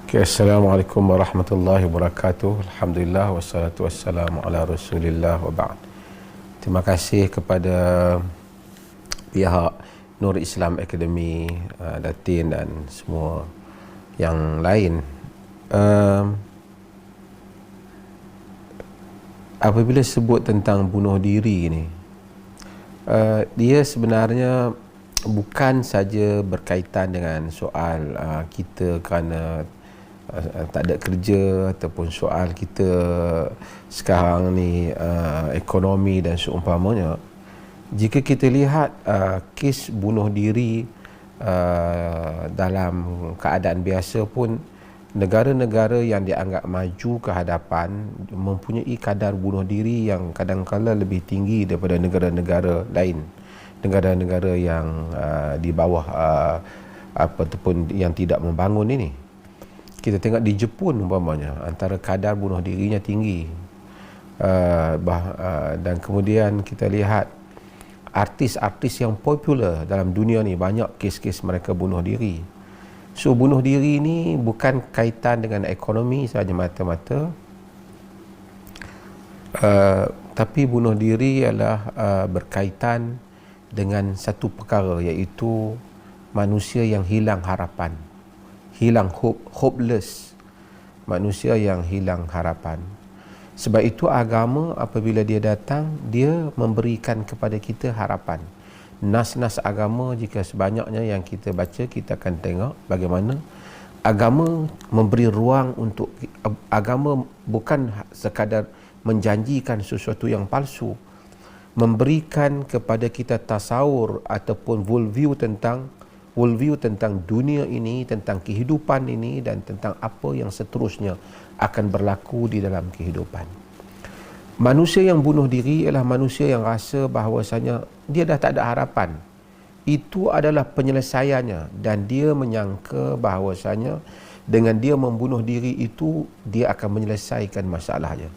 Okay, Assalamualaikum warahmatullahi wabarakatuh. Alhamdulillah wassalatu wassalamu ala Rasulillah wa ba'd. Terima kasih kepada pihak Nur Islam Academy, Datin dan semua yang lain. Apabila sebut tentang bunuh diri ni, dia sebenarnya bukan saja berkaitan dengan soal kita kerana tak ada kerja, ataupun soal kita sekarang ni ekonomi dan seumpamanya. Jika kita lihat kes bunuh diri dalam keadaan biasa pun, negara-negara yang dianggap maju ke hadapan mempunyai kadar bunuh diri yang kadang-kala lebih tinggi daripada negara-negara lain, negara-negara yang di bawah ataupun yang tidak membangun ini. Kita tengok di Jepun umpamanya, antara kadar bunuh dirinya tinggi, dan kemudian kita lihat artis-artis yang popular dalam dunia ni, banyak kes-kes mereka bunuh diri. So bunuh diri ni bukan kaitan dengan ekonomi sahaja mata-mata, tapi bunuh diri ialah berkaitan dengan satu perkara, iaitu manusia yang hilang harapan, hilang hopeless, manusia yang hilang harapan. Sebab itu agama apabila dia datang, dia memberikan kepada kita harapan. Nas-nas agama, jika sebanyaknya yang kita baca, kita akan tengok bagaimana agama memberi ruang untuk, agama bukan sekadar menjanjikan sesuatu yang palsu, memberikan kepada kita tasawur ataupun worldview tentang dunia ini, tentang kehidupan ini, dan tentang apa yang seterusnya akan berlaku di dalam kehidupan. Manusia yang bunuh diri ialah manusia yang rasa bahawasanya dia dah tak ada harapan. Itu adalah penyelesaiannya, dan dia menyangka bahawasanya dengan dia membunuh diri itu, dia akan menyelesaikan masalahnya.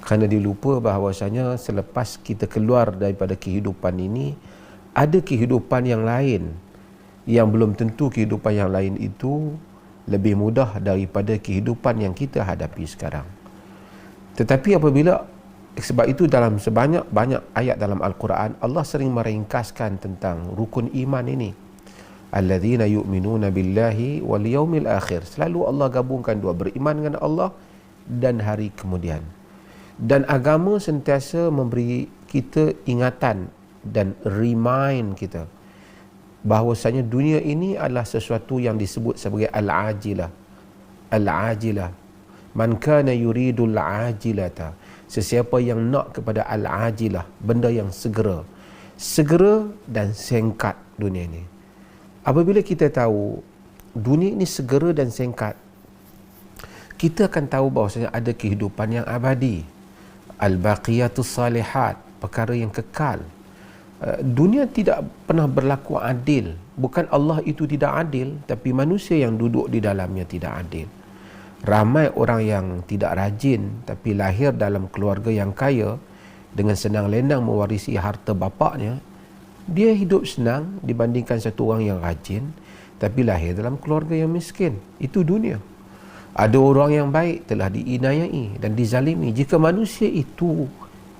Kerana dia lupa bahawasanya selepas kita keluar daripada kehidupan ini, ada kehidupan yang lain, yang belum tentu kehidupan yang lain itu lebih mudah daripada kehidupan yang kita hadapi sekarang. Tetapi sebab itu dalam banyak ayat dalam Al-Quran, Allah sering meringkaskan tentang rukun iman ini. Alladzina yu'minuna billahi wal yaumil akhir. Selalu Allah gabungkan dua, beriman dengan Allah dan hari kemudian. Dan agama sentiasa memberi kita ingatan dan remind kita bahawasanya dunia ini adalah sesuatu yang disebut sebagai al-ajilah. Al-ajilah. Man kana yuridul ajilata. Sesiapa yang nak kepada al-ajilah, benda yang segera. Segera dan singkat dunia ini. Apabila kita tahu dunia ini segera dan singkat, kita akan tahu bahawasanya ada kehidupan yang abadi. Al-baqiyatus salihat, perkara yang kekal. Dunia tidak pernah berlaku adil. Bukan Allah itu tidak adil, tapi manusia yang duduk di dalamnya tidak adil. Ramai orang yang tidak rajin, tapi lahir dalam keluarga yang kaya, dengan senang lenang mewarisi harta bapaknya. Dia hidup senang dibandingkan satu orang yang rajin, tapi lahir dalam keluarga yang miskin. Itu dunia. Ada orang yang baik telah diinayai dan dizalimi. Jika manusia itu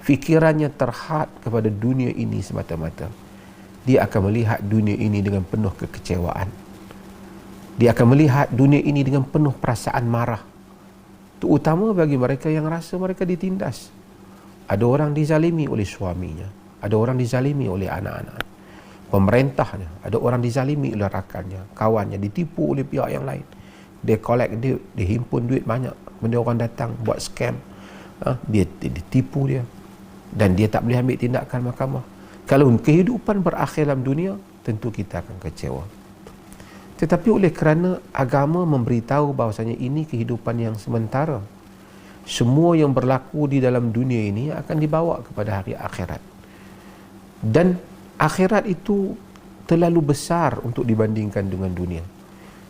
fikirannya terhad kepada dunia ini semata-mata, dia akan melihat dunia ini dengan penuh kekecewaan. Dia akan melihat dunia ini dengan penuh perasaan marah, terutama bagi mereka yang rasa mereka ditindas. Ada orang dizalimi oleh suaminya, ada orang dizalimi oleh anak-anak, pemerintahnya, ada orang dizalimi oleh rakannya, kawannya, ditipu oleh pihak yang lain. Dia collect duit, dia himpun duit banyak, kemudian orang datang buat scam, dia ditipu dia, dan dia tak boleh ambil tindakan mahkamah. Kalau kehidupan berakhir dalam dunia, tentu kita akan kecewa. Tetapi oleh kerana agama memberitahu bahawasanya ini kehidupan yang sementara, semua yang berlaku di dalam dunia ini akan dibawa kepada hari akhirat. Dan akhirat itu terlalu besar untuk dibandingkan dengan dunia.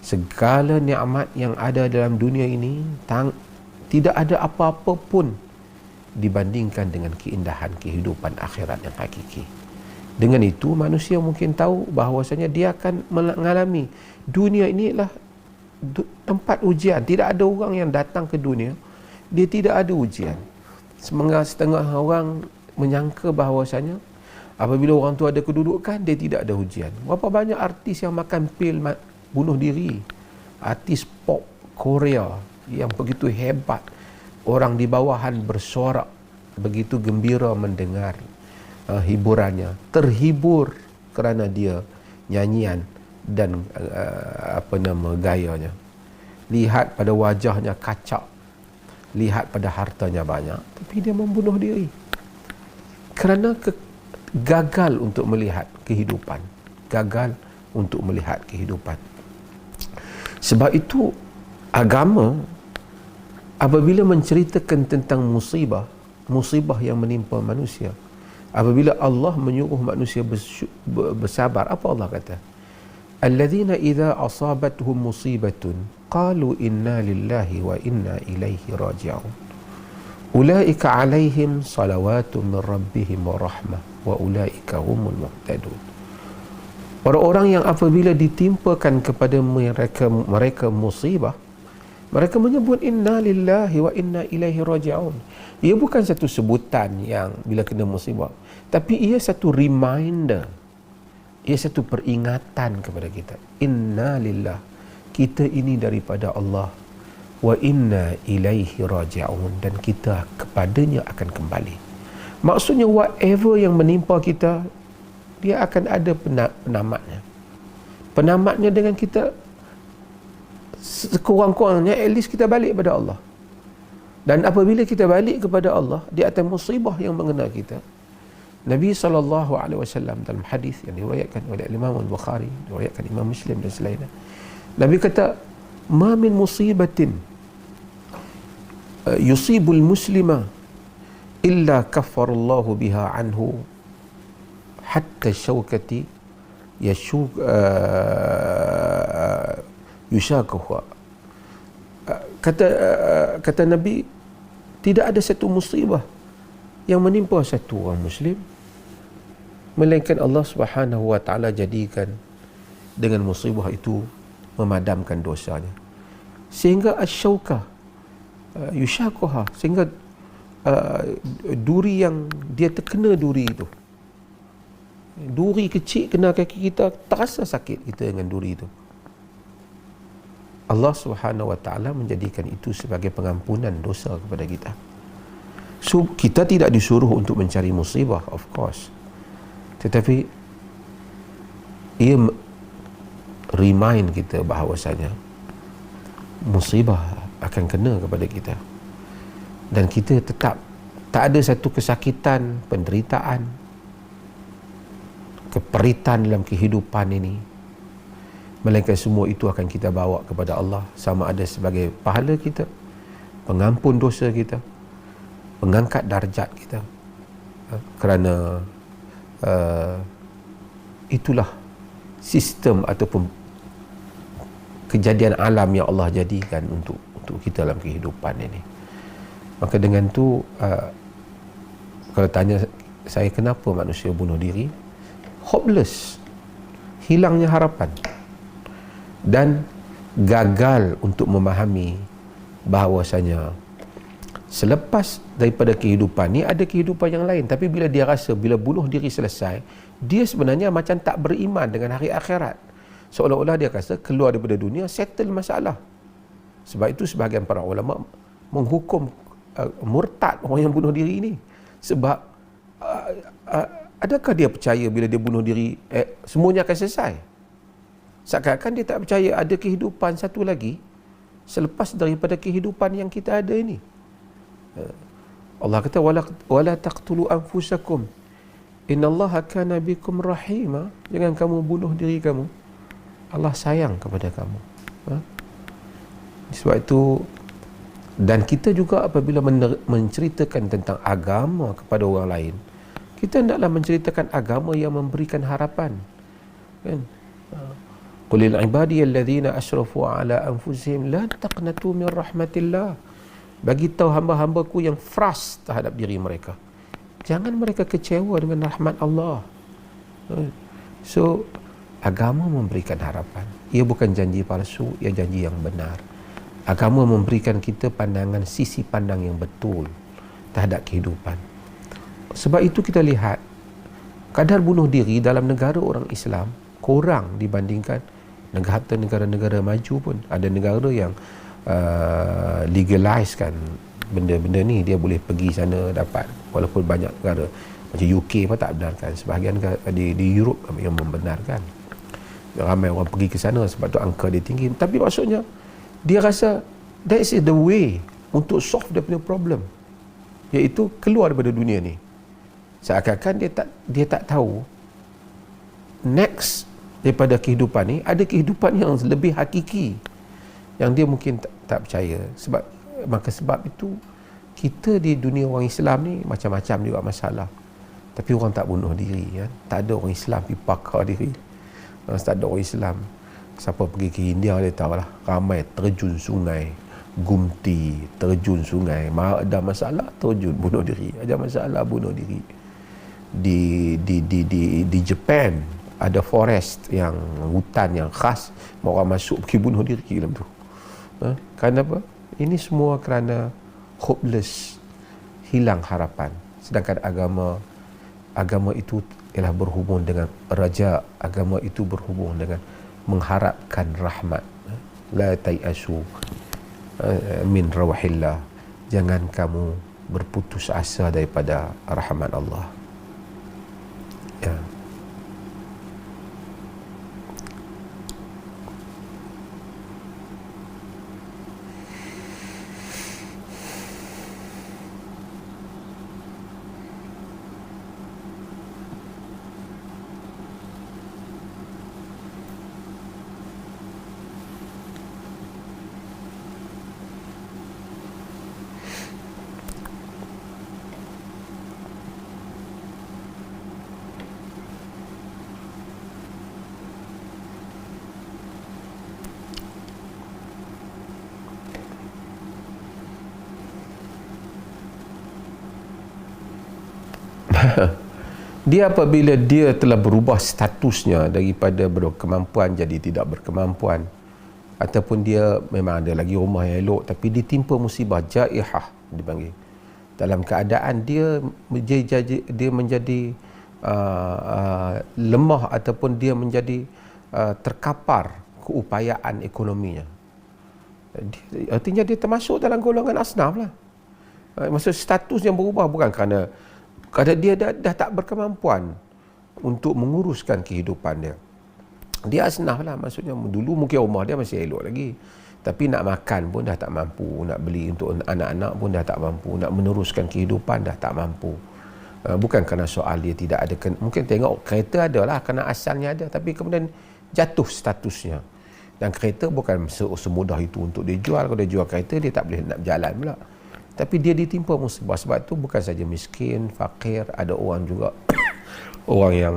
Segala nikmat yang ada dalam dunia ini tidak ada apa-apa pun dibandingkan dengan keindahan kehidupan akhirat yang hakiki. Dengan itu manusia mungkin tahu bahawasanya dia akan mengalami dunia ini adalah tempat ujian. Tidak ada orang yang datang ke dunia dia tidak ada ujian. Setengah orang menyangka bahawasanya apabila orang tu ada kedudukan dia tidak ada ujian. Berapa banyak artis yang makan pil bunuh diri, artis pop Korea yang begitu hebat, orang di bawahan bersorak begitu gembira mendengar hiburannya, terhibur kerana dia nyanyian dan gayanya. Lihat pada wajahnya kacak, lihat pada hartanya banyak, tapi dia membunuh diri kerana gagal untuk melihat kehidupan, gagal untuk melihat kehidupan. Sebab itu agama apabila menceritakan tentang musibah yang menimpa manusia, apabila Allah menyuruh manusia bersabar, apa Allah kata? Alladzina idza asabatuhum musibatun qalu inna lillahi wa inna ilaihi raji'un. Ulaika alaihim salawatun min rabbihim wa rahmah wa ulaika humul muhtadun. Orang-orang yang apabila ditimpakan kepada mereka musibah, mereka menyebut inna lillahi wa inna ilaihi raji'un. Ia bukan satu sebutan yang bila kena musibah, tapi ia satu reminder, ia satu peringatan kepada kita. Inna lillah, kita ini daripada Allah, wa inna ilaihi raji'un, dan kita kepadanya akan kembali. Maksudnya whatever yang menimpa kita, dia akan ada penamatnya. Penamatnya dengan kita sekurang-kurangnya at least kita balik kepada Allah. Dan apabila kita balik kepada Allah di atas musibah yang mengenal kita, Nabi SAW dalam hadis yang diriwayatkan oleh Imam Al-Bukhari, diriwayatkan Imam Muslim dan selainnya, Nabi kata, ma min musibatin yusibul muslima illa kaffarallahu biha anhu hatta syaukati yushakuha. Kata Nabi, tidak ada satu musibah yang menimpa satu orang Muslim melainkan Allah Subhanahu wa taala jadikan dengan musibah itu memadamkan dosanya, sehingga asyaukah yushakuha, sehingga duri yang dia terkena duri itu, duri kecil kena kaki kita, terasa sakit kita dengan duri itu. Allah Subhanahu wa taala menjadikan itu sebagai pengampunan dosa kepada kita. So kita tidak disuruh untuk mencari musibah, of course, tetapi ia remind kita bahawasanya musibah akan kena kepada kita, dan kita tetap tak ada satu kesakitan, penderitaan, keperitan dalam kehidupan ini, melainkan semua itu akan kita bawa kepada Allah, sama ada sebagai pahala kita, pengampun dosa kita, mengangkat darjat kita, kerana itulah sistem ataupun kejadian alam yang Allah jadikan untuk kita dalam kehidupan ini. Maka dengan tu kalau tanya saya kenapa manusia bunuh diri, hopeless, hilangnya harapan, dan gagal untuk memahami bahawasanya selepas daripada kehidupan ni ada kehidupan yang lain. Tapi bila dia rasa bila bunuh diri selesai, dia sebenarnya macam tak beriman dengan hari akhirat, seolah-olah dia rasa keluar daripada dunia settle masalah. Sebab itu sebahagian para ulama menghukum murtad orang yang bunuh diri ini. Sebab adakah dia percaya bila dia bunuh diri semuanya akan selesai? Seakan-akan dia tak percaya ada kehidupan satu lagi selepas daripada kehidupan yang kita ada ini. Allah kata, wala taqtulu anfusakum innallaha kana bikum rahima. Jangan kamu bunuh diri kamu, Allah sayang kepada kamu. Sebab itu, dan kita juga apabila menceritakan tentang agama kepada orang lain, kita hendaklah menceritakan agama yang memberikan harapan, kan? Qulil ibadiyalladzina asrafu ala anfusihim la taqnatu min rahmatillah. Bagi tahu hamba-hambaku yang frust terhadap diri mereka, jangan mereka kecewa dengan rahmat Allah. So agama memberikan harapan. Ia bukan janji palsu, ia janji yang benar. Agama memberikan kita pandangan, sisi pandang yang betul terhadap kehidupan. Sebab itu kita lihat kadar bunuh diri dalam negara orang Islam kurang dibandingkan negara-negara maju pun. Ada negara yang legalize kan benda-benda ni, dia boleh pergi sana dapat, walaupun banyak negara macam UK pun tak benarkan, sebahagian di Europe yang membenarkan. Ramai orang pergi ke sana sebab tu angka dia tinggi. Tapi maksudnya dia rasa that is the way untuk solve dia punya problem, iaitu keluar daripada dunia ni. Seakan-akan dia tak tahu next daripada kehidupan ni ada kehidupan yang lebih hakiki yang dia mungkin tak percaya. Sebab itu kita di dunia orang Islam ni macam-macam juga masalah, tapi orang tak bunuh diri kan? Tak ada orang Islam pergi bakar diri. Tak ada orang Islam, siapa pergi ke India dia tahulah, ramai terjun sungai Gumti, terjun sungai, ada masalah terjun bunuh diri, ada masalah bunuh diri. Di Japan ada forest yang hutan yang khas, orang masuk pergi bunuh diri dalam tu. Kerana apa? Ini semua kerana hopeless, hilang harapan. Sedangkan agama itu ialah berhubung dengan raja, agama itu berhubung dengan mengharapkan rahmat. La tayasu min rawahillah, jangan kamu berputus asa daripada rahmat Allah. Ya. Dia apabila dia telah berubah statusnya daripada berkemampuan jadi tidak berkemampuan, ataupun dia memang ada lagi rumah yang elok tapi ditimpa musibah jaihah dipanggil, dalam keadaan dia menjadi lemah ataupun dia menjadi terkapar keupayaan ekonominya, artinya dia termasuk dalam golongan asnaf lah. Maksud status yang berubah bukan kerana dia dah tak berkemampuan untuk menguruskan kehidupan dia. Dia asnaf lah, maksudnya dulu mungkin rumah dia masih elok lagi, tapi nak makan pun dah tak mampu, nak beli untuk anak-anak pun dah tak mampu, nak meneruskan kehidupan dah tak mampu. Bukan kerana soal dia tidak ada, mungkin tengok kereta ada lah kerana asalnya ada, tapi kemudian jatuh statusnya. Dan kereta bukan semudah itu untuk dia jual. Kalau dia jual kereta, dia tak boleh nak berjalan pula. Tapi dia ditimpa musibah. Sebab tu bukan saja miskin, fakir, ada orang juga orang yang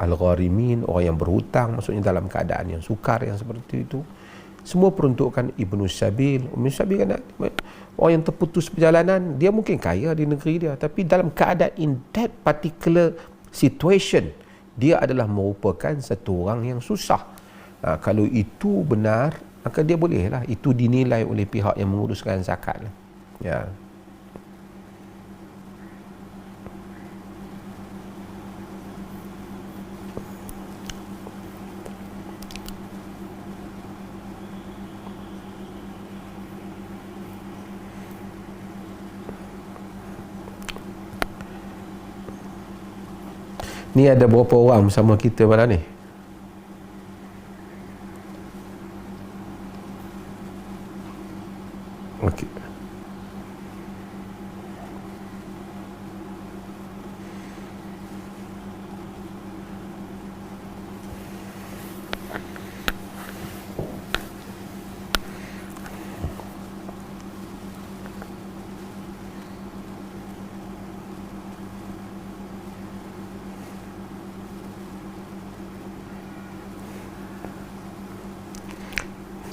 al-gharimin, orang yang berhutang, maksudnya dalam keadaan yang sukar yang seperti itu. Semua peruntukan Ibnu Sabil. Ibnu Sabil kan orang yang terputus perjalanan, dia mungkin kaya di negeri dia, tapi dalam keadaan in that particular situation, dia adalah merupakan satu orang yang susah. Kalau itu benar, maka dia bolehlah itu dinilai oleh pihak yang menguruskan zakat lah. Ya. Ni ada berapa orang bersama kita malam ni? Okey.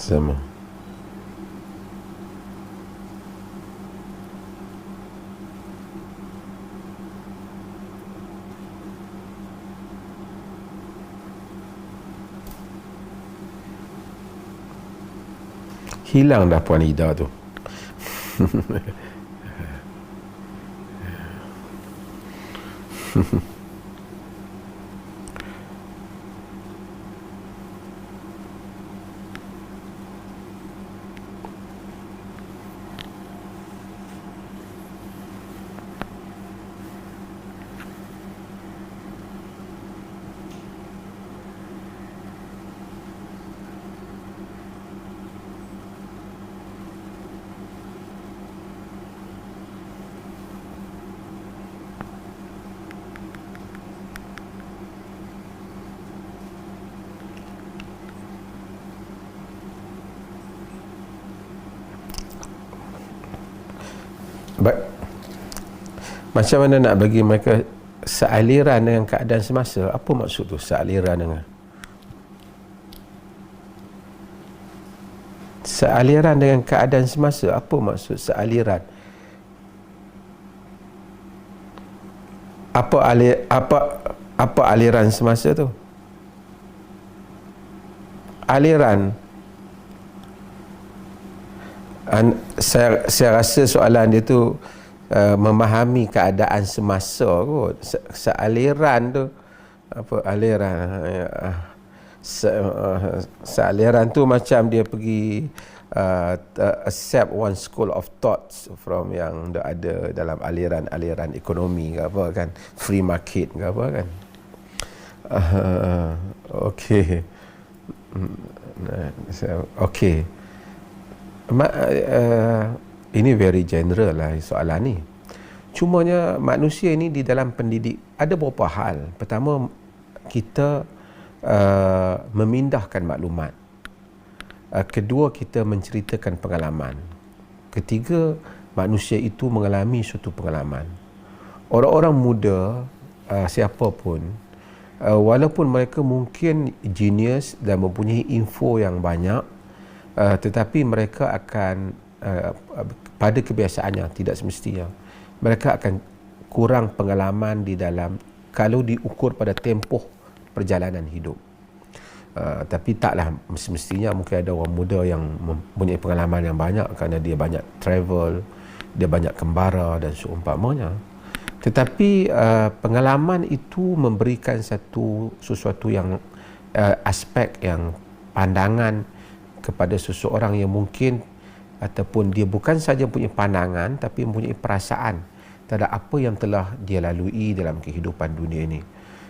Sama. Hilang dah Puan Ida tu. Macam mana nak bagi mereka sealiran dengan keadaan semasa? Apa maksud tu sealiran dengan? Sealiran dengan keadaan semasa, apa maksud sealiran? Apa aliran semasa tu? Aliran, saya rasa soalan dia tu memahami keadaan semasa kot. Sealiran tu apa aliran? Sealiran tu macam dia pergi accept one school of thoughts from yang ada dalam aliran ekonomi ke apa kan, free market ke apa kan. Okey. Okey. Ini very general lah soalan ni. Cumanya manusia ini di dalam pendidik ada beberapa hal. Pertama, kita memindahkan maklumat. Kedua, kita menceritakan pengalaman. Ketiga, manusia itu mengalami suatu pengalaman. Orang-orang muda, siapa pun, walaupun mereka mungkin genius dan mempunyai info yang banyak, tetapi mereka akan pada kebiasaannya, tidak semestinya, mereka akan kurang pengalaman di dalam, kalau diukur pada tempoh perjalanan hidup. Tapi taklah semestinya mungkin ada orang muda yang mempunyai pengalaman yang banyak kerana dia banyak travel, dia banyak kembara dan seumpamanya. Tetapi pengalaman itu memberikan sesuatu yang aspek yang pandangan kepada seseorang yang mungkin, ataupun dia bukan saja punya pandangan tapi mempunyai perasaan terhadap apa yang telah dia lalui dalam kehidupan dunia ini.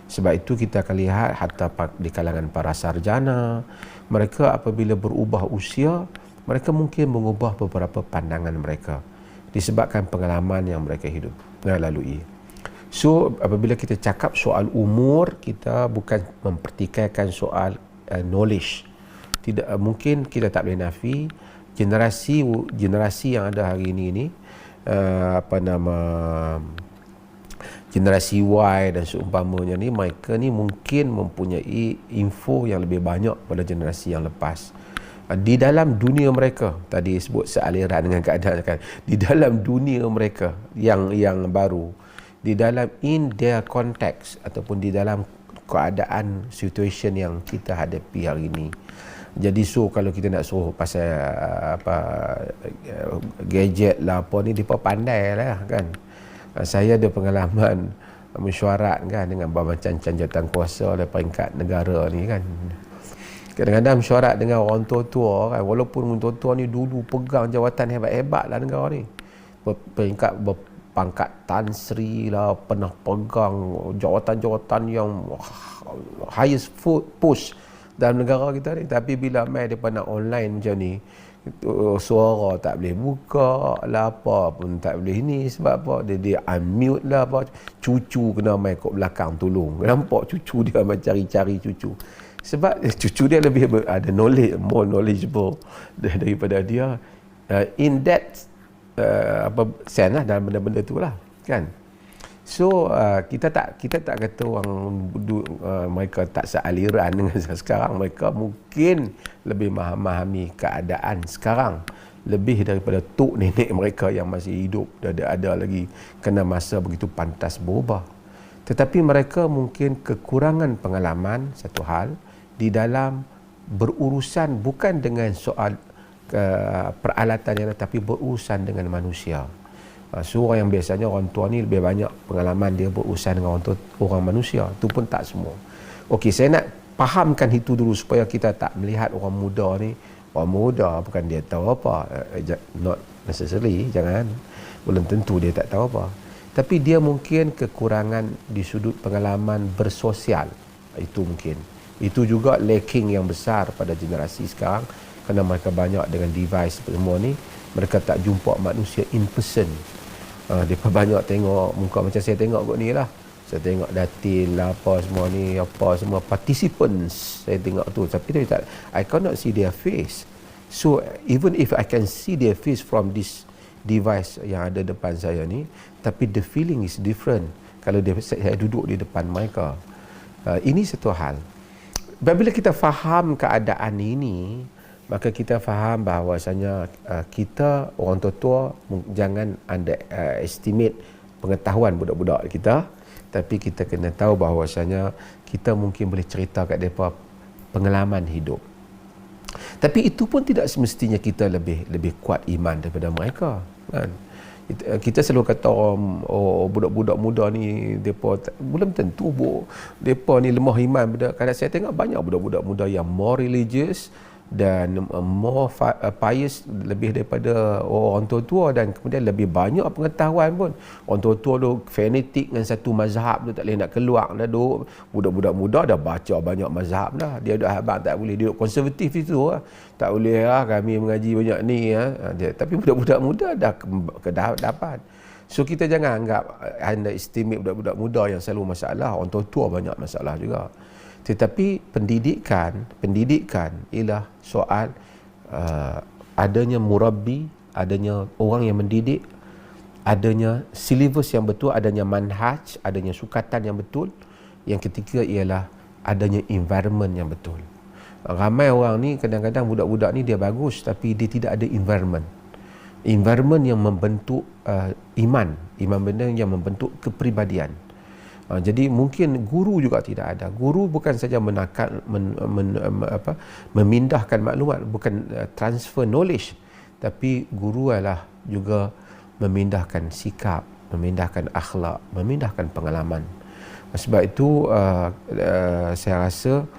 Sebab itu kita akan lihat hatta di kalangan para sarjana, mereka apabila berubah usia, mereka mungkin mengubah beberapa pandangan mereka disebabkan pengalaman yang mereka lalui. So apabila kita cakap soal umur, kita bukan mempertikaikan soal knowledge. Tidak mungkin kita tak boleh nafi generasi yang ada hari ini generasi Y dan seumpamanya ni, mereka ni mungkin mempunyai info yang lebih banyak pada generasi yang lepas. Di dalam dunia mereka, tadi sebut sealiran dengan keadaan kan, di dalam dunia mereka yang baru, di dalam in their context ataupun di dalam keadaan situation yang kita hadapi hari ini. Jadi kalau kita nak suruh pasal gadget lah apa ni, mereka pandai lah kan. Saya ada pengalaman mesyuarat kan dengan macam-macam jawatan kuasa oleh peringkat negara ni kan. Kadang-kadang mesyuarat dengan orang tua-tua kan, walaupun orang tua-tua ni dulu pegang jawatan hebat-hebat lah negara ni, peringkat berpangkat Tan Sri lah, pernah pegang jawatan-jawatan yang highest post dalam negara kita ni. Tapi bila mai dia nak online macam ni, suara tak boleh buka lah, apa pun tak boleh ni. Sebab apa? Dia unmute lah apa. Cucu kena main kat belakang tolong. Nampak cucu dia main cari-cari cucu. Sebab cucu dia lebih ada knowledge, more knowledgeable daripada dia. In that sense lah dalam benda-benda tu lah kan. So kita tak kata orang mereka tak sealiran dengan sekarang. Mereka mungkin lebih memahami keadaan sekarang lebih daripada tok nenek mereka yang masih hidup dan ada lagi kena masa begitu pantas berubah. Tetapi mereka mungkin kekurangan pengalaman satu hal di dalam berurusan bukan dengan soal peralatan yang tapi berurusan dengan manusia. So orang yang biasanya orang tua ni lebih banyak pengalaman dia berurusan dengan orang manusia, tu pun tak semua. Okey, saya nak fahamkan itu dulu supaya kita tak melihat orang muda ni, orang muda bukan dia tahu apa, not necessarily, jangan, belum tentu dia tak tahu apa, tapi dia mungkin kekurangan di sudut pengalaman bersosial, itu mungkin. Itu juga lacking yang besar pada generasi sekarang, kerana mereka banyak dengan device semua ni, mereka tak jumpa manusia in person. Mereka banyak tengok muka macam saya tengok kot ni lah, saya tengok datil lah, apa semua ni, apa semua participants saya tengok tu, tapi tak, I cannot see their face. So even if I can see their face from this device yang ada depan saya ni, tapi the feeling is different kalau saya duduk di depan mereka. Ini satu hal. Bila kita faham keadaan ini, maka kita faham bahawasanya kita orang tua jangan underestimate pengetahuan budak-budak kita, tapi kita kena tahu bahawasanya kita mungkin boleh cerita kat mereka pengalaman hidup. Tapi itu pun tidak semestinya kita lebih kuat iman daripada mereka, kan? Kita selalu kata orang, budak-budak muda ni depa belum tentu depa ni lemah iman. Kadang saya tengok banyak budak-budak muda yang more religious dan more pious lebih daripada orang tua-tua, dan kemudian lebih banyak pengetahuan pun. Orang tua-tua tu fanatik dengan satu mazhab tu, tak boleh nak keluar dah duk. Budak-budak muda dah baca banyak mazhab dah. Dia duk habang tak boleh, dia duk konservatif itu lah. Tak boleh lah kami mengaji banyak ni lah. Tapi budak-budak muda dah dapat. So kita jangan anggap underestimate budak-budak muda yang selalu masalah. Orang tua-tua banyak masalah juga. Tetapi pendidikan ialah soal adanya murabbi, adanya orang yang mendidik, adanya silibus yang betul, adanya manhaj, adanya sukatan yang betul. Yang ketiga ialah adanya environment yang betul. Ramai orang ni kadang-kadang budak-budak ni dia bagus tapi dia tidak ada environment. Environment yang membentuk iman benda yang membentuk kepribadian. Jadi mungkin guru juga tidak ada. Guru bukan saja memindahkan maklumat, bukan transfer knowledge, tapi guru adalah juga memindahkan sikap, memindahkan akhlak, memindahkan pengalaman. Sebab itu saya rasa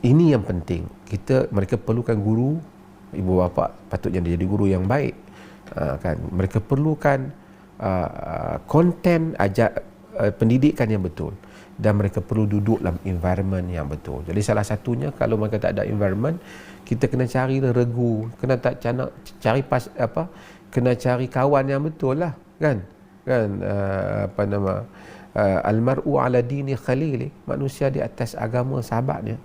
ini yang penting. Mereka perlukan guru, ibu bapa patutnya dia jadi guru yang baik, kan? Mereka perlukan konten pendidikan yang betul, dan mereka perlu duduk dalam environment yang betul. Jadi salah satunya, kalau mereka tak ada environment, kita kena cari regu, kena cari kawan yang betul lah, kan? Almar'u ala dini khalili, manusia di atas agama sahabatnya.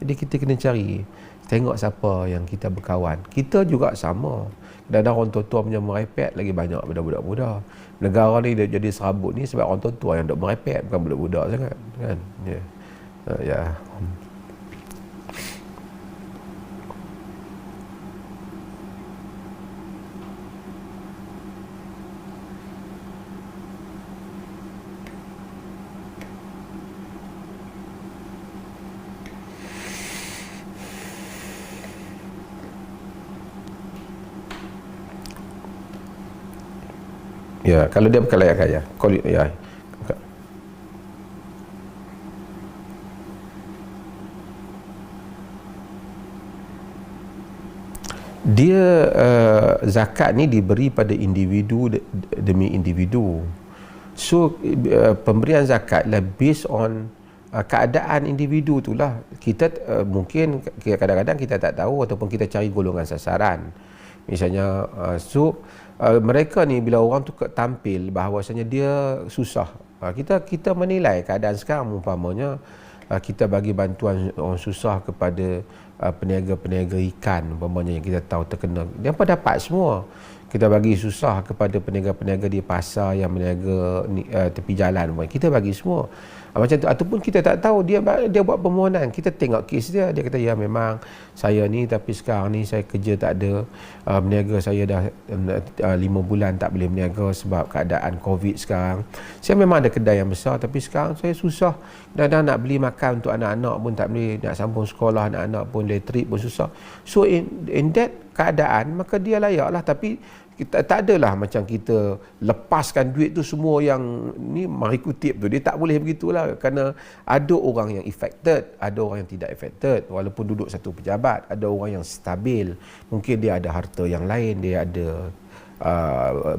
Jadi kita kena cari, tengok siapa yang kita berkawan. Kita juga sama. Dan orang tua-tua punya merepek lagi banyak budak-budak muda. Negara ni dia jadi serabut ni sebab orang tua-tua yang duk merepek, bukan budak-budak sangat, kan? Ya. Ya, kalau dia bukan layak kaya. Ya. Dia zakat ni diberi pada individu demi individu. So pemberian zakat lah based on keadaan individu itulah. Kita mungkin kadang-kadang kita tak tahu, ataupun kita cari golongan sasaran. Misalnya mereka ni bila orang tu tampil bahawasanya dia susah, kita menilai keadaan sekarang. Umpamanya kita bagi bantuan orang susah kepada peniaga-peniaga ikan umpamanya yang kita tahu terkena, dia apa dapat semua. Kita bagi susah kepada peniaga-peniaga di pasar yang meniaga tepi jalan, kita bagi semua. Macam tu, ataupun kita tak tahu dia buat permohonan, kita tengok kes dia kata ya memang saya ni, tapi sekarang ni saya kerja tak ada, berniaga saya dah 5 bulan tak boleh berniaga sebab keadaan COVID sekarang. Saya memang ada kedai yang besar, tapi sekarang saya susah, kadang-kadang nak beli makan untuk anak-anak pun tak boleh, nak sambung sekolah anak-anak pun, elektrik pun susah. So in that keadaan, maka dia layak lah. Tapi kita tak adalah macam kita lepaskan duit tu semua yang ni mari kutip tu. Dia tak boleh begitulah, kerana ada orang yang affected, ada orang yang tidak affected walaupun duduk satu pejabat. Ada orang yang stabil, mungkin dia ada harta yang lain, dia ada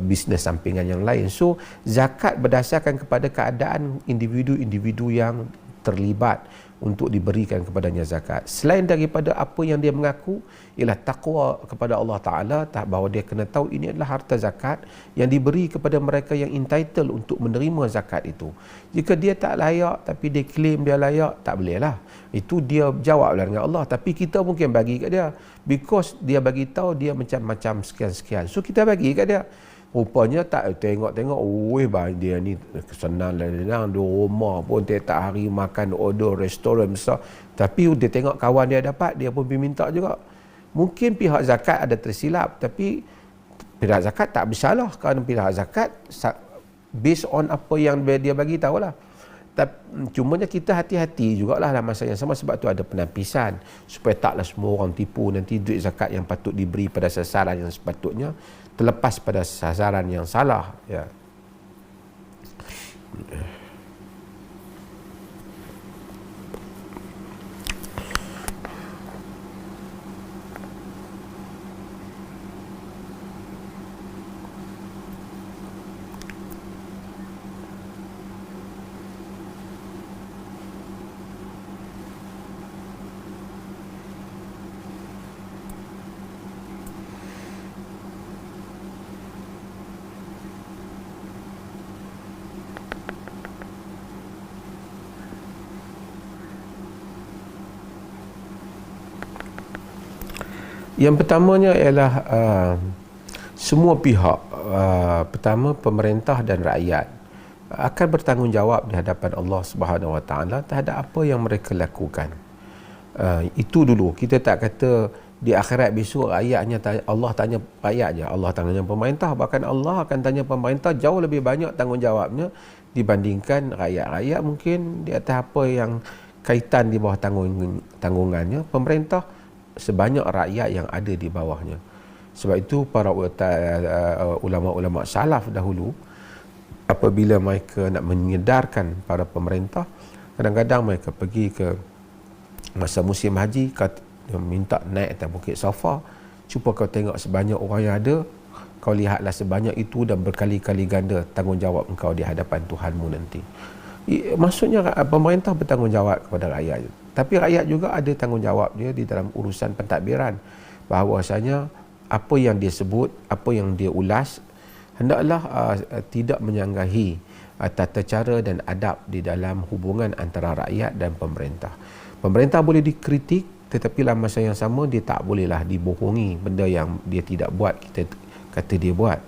bisnes sampingan yang lain. So zakat berdasarkan kepada keadaan individu-individu yang terlibat untuk diberikan kepadanya zakat. Selain daripada apa yang dia mengaku ialah takwa kepada Allah Ta'ala, bahawa dia kena tahu ini adalah harta zakat yang diberi kepada mereka yang entitled untuk menerima zakat itu. Jika dia tak layak tapi dia claim dia layak, tak boleh lah. Itu dia jawablah dengan Allah. Tapi kita mungkin bagi kat dia, because dia bagi tahu dia macam-macam sekian-sekian. So kita bagi kat dia. Rupanya tak tengok-tengok, dia ni senang lah, dia rumah pun tiap hari makan order restoran besar, tapi dia tengok kawan dia dapat, dia pun pergi minta juga. Mungkin pihak zakat ada tersilap, tapi pihak zakat tak bersalah, kerana pihak zakat based on apa yang dia bagi tahulah. Cumanya kita hati-hati jugalah dalam masa yang sama, sebab tu ada penampisan supaya taklah semua orang tipu, nanti duit zakat yang patut diberi pada sasaran yang sepatutnya terlepas pada sasaran yang salah, ya. Yang pertamanya ialah semua pihak, pertama pemerintah dan rakyat akan bertanggungjawab di hadapan Allah Subhanahu Wa Taala terhadap apa yang mereka lakukan. Itu dulu. Kita tak kata di akhirat besok rakyatnya Allah tanya rakyat je, Allah tanya pemerintah. Bahkan Allah akan tanya pemerintah jauh lebih banyak tanggungjawabnya dibandingkan rakyat. Mungkin di atas apa yang kaitan di bawah tanggungannya pemerintah sebanyak rakyat yang ada di bawahnya. Sebab itu para ulama-ulama salaf dahulu, apabila mereka nak menyedarkan para pemerintah, kadang-kadang mereka pergi ke masa musim haji, minta naik atas Bukit Safa, cuba kau tengok sebanyak orang yang ada, kau lihatlah sebanyak itu dan berkali-kali ganda tanggungjawab engkau di hadapan Tuhanmu nanti. Maksudnya pemerintah bertanggungjawab kepada rakyat, tapi rakyat juga ada tanggungjawab dia di dalam urusan pentadbiran, bahawasanya apa yang dia sebut, apa yang dia ulas, hendaklah tidak menyanggahi tata cara dan adab di dalam hubungan antara rakyat dan pemerintah. Pemerintah boleh dikritik, tetapi dalam masa yang sama dia tak bolehlah dibohongi benda yang dia tidak buat, kita kata dia buat.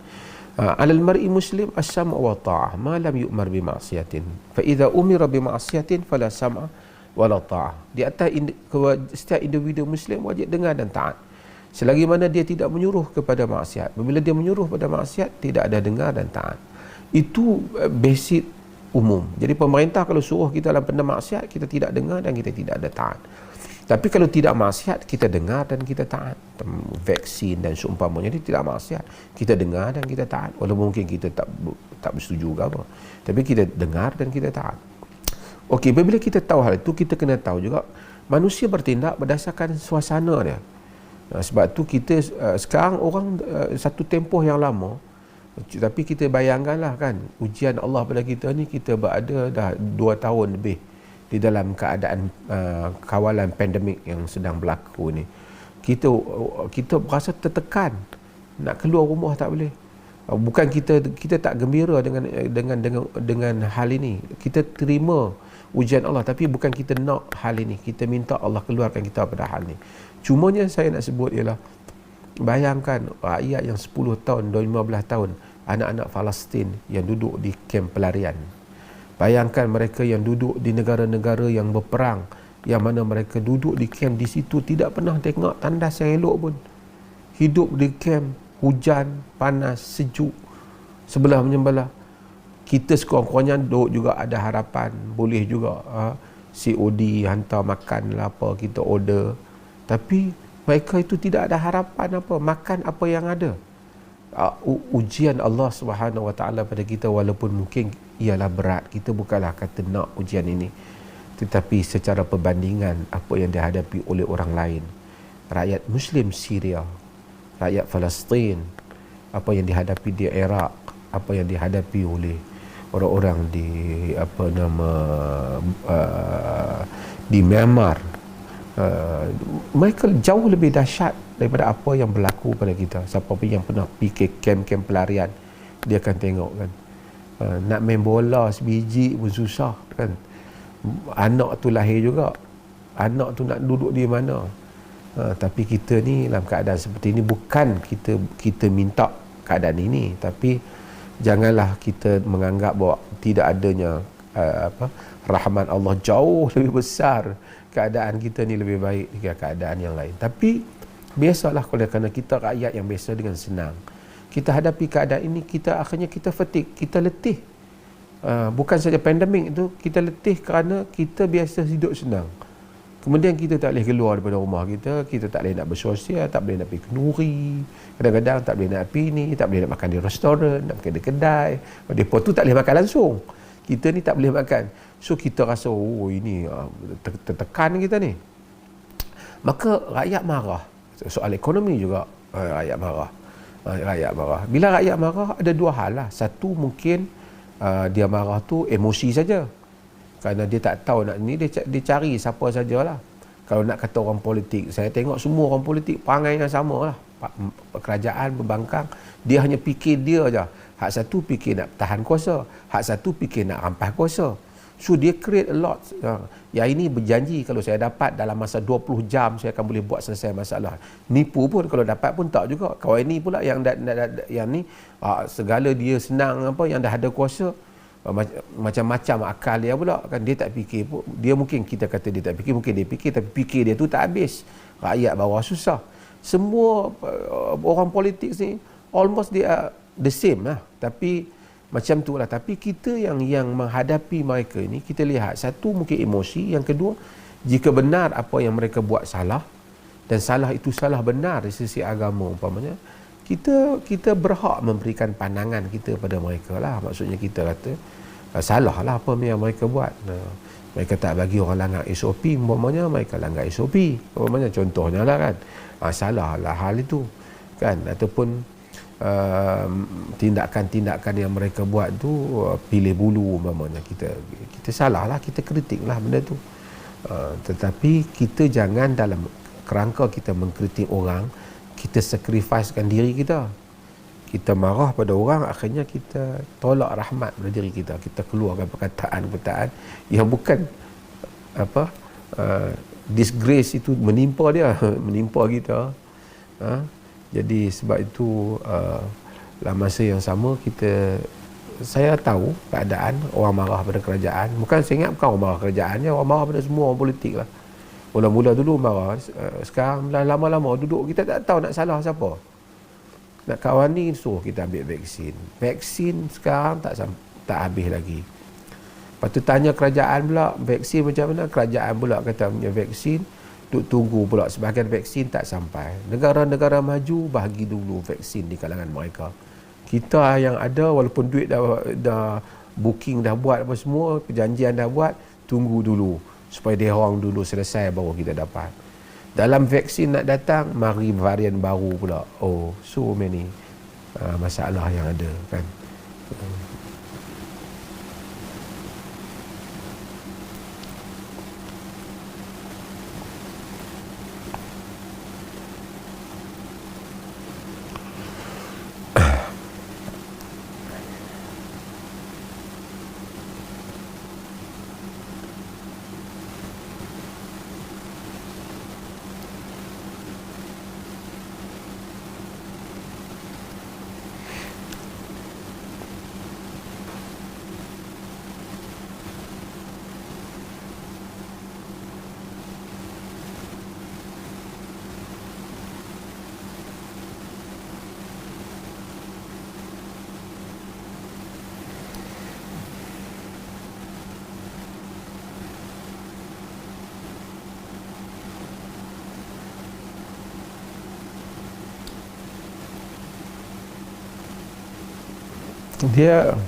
Alal mar'i muslim as-sam' wa ta'ah ma lam yu'mar bi ma'siyatin, fa idza umira bi ma'siyatin fala sam'a wala ta'ah. Di atas setiap individu muslim wajib dengar dan taat selagi mana dia tidak menyuruh kepada maksiat. Bila dia menyuruh pada maksiat, tidak ada dengar dan taat. Itu basic umum. Jadi pemerintah kalau suruh kita dalam benda maksiat, kita tidak dengar dan kita tidak ada taat. Tapi kalau tidak maksiat, kita dengar dan kita taat. Vaksin dan seumpamanya, jadi tidak maksiat, kita dengar dan kita taat. Walaupun mungkin kita tak bersetuju ke apa, tapi kita dengar dan kita taat. Okey, bila kita tahu hal itu, kita kena tahu juga manusia bertindak berdasarkan suasana dia. Sebab tu kita sekarang orang satu tempoh yang lama, tapi kita bayangkanlah kan, ujian Allah pada kita ni, kita berada dah 2 tahun lebih di dalam keadaan kawalan pandemik yang sedang berlaku ni. Kita berasa tertekan, nak keluar rumah tak boleh. Bukan kita tak gembira dengan hal ini. Kita terima ujian Allah, tapi bukan kita nak hal ini. Kita minta Allah keluarkan kita pada hal ini. Cumanya saya nak sebut ialah, bayangkan rakyat yang 10 tahun, 15 tahun, anak-anak Palestin yang duduk di kem pelarian. Bayangkan mereka yang duduk di negara-negara yang berperang, yang mana mereka duduk di kamp di situ tidak pernah tengok tandas yang elok pun. Hidup di kamp, hujan, panas, sejuk, sebelah menyembelah. Kita sekurang-kurangnya duduk juga ada harapan, boleh juga COD hantar makan lah apa, kita order. Tapi mereka itu tidak ada harapan apa, makan apa yang ada. Ujian Allah Subhanahu Wa Taala pada kita, walaupun mungkin ialah berat, kita bukanlah kata nak ujian ini, tetapi secara perbandingan apa yang dihadapi oleh orang lain, rakyat Muslim Syria, rakyat Palestin, apa yang dihadapi di Iraq, apa yang dihadapi oleh orang-orang di di Myanmar, mereka jauh lebih dahsyat daripada apa yang berlaku pada kita. Siapa pun yang pernah pergi ke kem-kem pelarian, dia akan tengok kan, nak main bola sebiji pun susah kan. Anak tu lahir juga, anak tu nak duduk di mana. Tapi kita ni dalam keadaan seperti ini, bukan kita minta keadaan ini, tapi janganlah kita menganggap bahawa tidak adanya rahmat Allah jauh lebih besar, keadaan kita ni lebih baik daripada keadaan yang lain. Tapi biasalah, kerana kita rakyat yang biasa dengan senang, kita hadapi keadaan ini, akhirnya kita fatigue, kita letih. Bukan saja pandemik itu, kita letih kerana kita biasa hidup senang. Kemudian kita tak boleh keluar daripada rumah kita tak boleh nak bersosial, tak boleh nak pergi kenduri, kadang-kadang tak boleh nak pergi ni, tak boleh nak makan di restoran, nak makan di kedai. Depa tu tak boleh makan langsung, kita ni tak boleh makan. So kita rasa, oh ini tertekan kita ni. Maka rakyat marah. Soal ekonomi juga rakyat marah. Rakyat marah. Bila rakyat marah, ada dua hal lah. Satu, mungkin dia marah tu emosi saja, kerana dia tak tahu nak ni, dia cari siapa sajalah. Kalau nak kata orang politik, saya tengok semua orang politik perangai yang sama lah. Kerajaan berbangkang, dia hanya fikir dia je. Hak satu fikir nak tahan kuasa, hak satu fikir nak rampas kuasa. So dia create a lot. Yang ini berjanji kalau saya dapat dalam masa 20 jam saya akan boleh buat selesai masalah. Nipu pun, kalau dapat pun tak juga. Kawan ini pula yang yang ni segala dia senang apa, yang dah ada kuasa, macam-macam akal dia pula kan. Dia tak fikir pun, dia mungkin kita kata dia tak fikir, mungkin dia fikir, tapi fikir dia tu tak habis. Rakyat bawah susah. Semua orang politik ni almost they are the same lah, tapi macam tu lah. Tapi kita yang menghadapi mereka ni, kita lihat satu mungkin emosi, yang kedua jika benar apa yang mereka buat salah, dan salah itu salah benar dari sisi agama umpamanya, kita berhak memberikan pandangan kita pada mereka lah. Maksudnya kita kata salah lah apa yang mereka buat. Mereka tak bagi orang langgar SOP umpamanya, mereka langgar SOP umpamanya, contohnya lah kan. Salah lah hal itu kan. Ataupun tindakan-tindakan yang mereka buat tu pilih bulu umpamanya, kita salah lah, kita kritik lah benda tu. Tetapi kita jangan dalam kerangka kita mengkritik orang, kita sacrificekan diri kita. Kita marah pada orang, akhirnya kita tolak rahmat pada diri kita. Kita keluarkan perkataan-perkataan yang bukan disgrace itu menimpa dia, menimpa kita. Jadi sebab itu dalam masa yang sama saya tahu keadaan orang marah pada kerajaan. Bukan saya ingat, bukan orang marah kerajaannya, orang marah pada semua orang politik lah. Mula-mula dulu marah, sekarang lama-lama duduk, kita tak tahu nak salah siapa. Nak kawan ni suruh kita ambil vaksin. Vaksin sekarang tak habis lagi. Lepas tu tanya kerajaan pula, vaksin macam mana? Kerajaan pula kata punya vaksin duk tunggu pula, sebahagian vaksin tak sampai. Negara-negara maju bahagi dulu vaksin di kalangan mereka. Kita yang ada, walaupun duit dah booking dah buat apa semua, perjanjian dah buat, tunggu dulu supaya dia orang dulu selesai baru kita dapat. Dalam vaksin nak datang, mari varian baru pula. Oh, so many masalah yang ada kan. Dia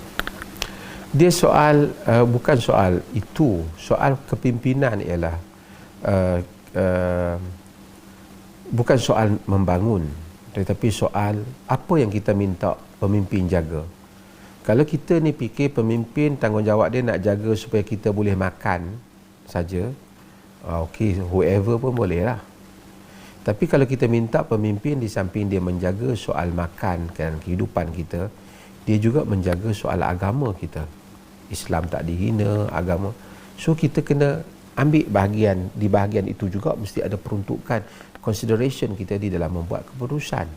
dia soal bukan soal itu, soal kepimpinan ialah uh, uh, bukan soal membangun, tetapi soal apa yang kita minta pemimpin jaga. Kalau kita ni fikir pemimpin tanggungjawab dia nak jaga supaya kita boleh makan saja, okey, whoever pun boleh lah. Tapi kalau kita minta pemimpin di samping dia menjaga soal makan dan kehidupan kita, dia juga menjaga soal agama kita. Islam tak dihina, agama. So kita kena ambil bahagian, di bahagian itu juga mesti ada peruntukan, consideration kita di dalam membuat keputusan.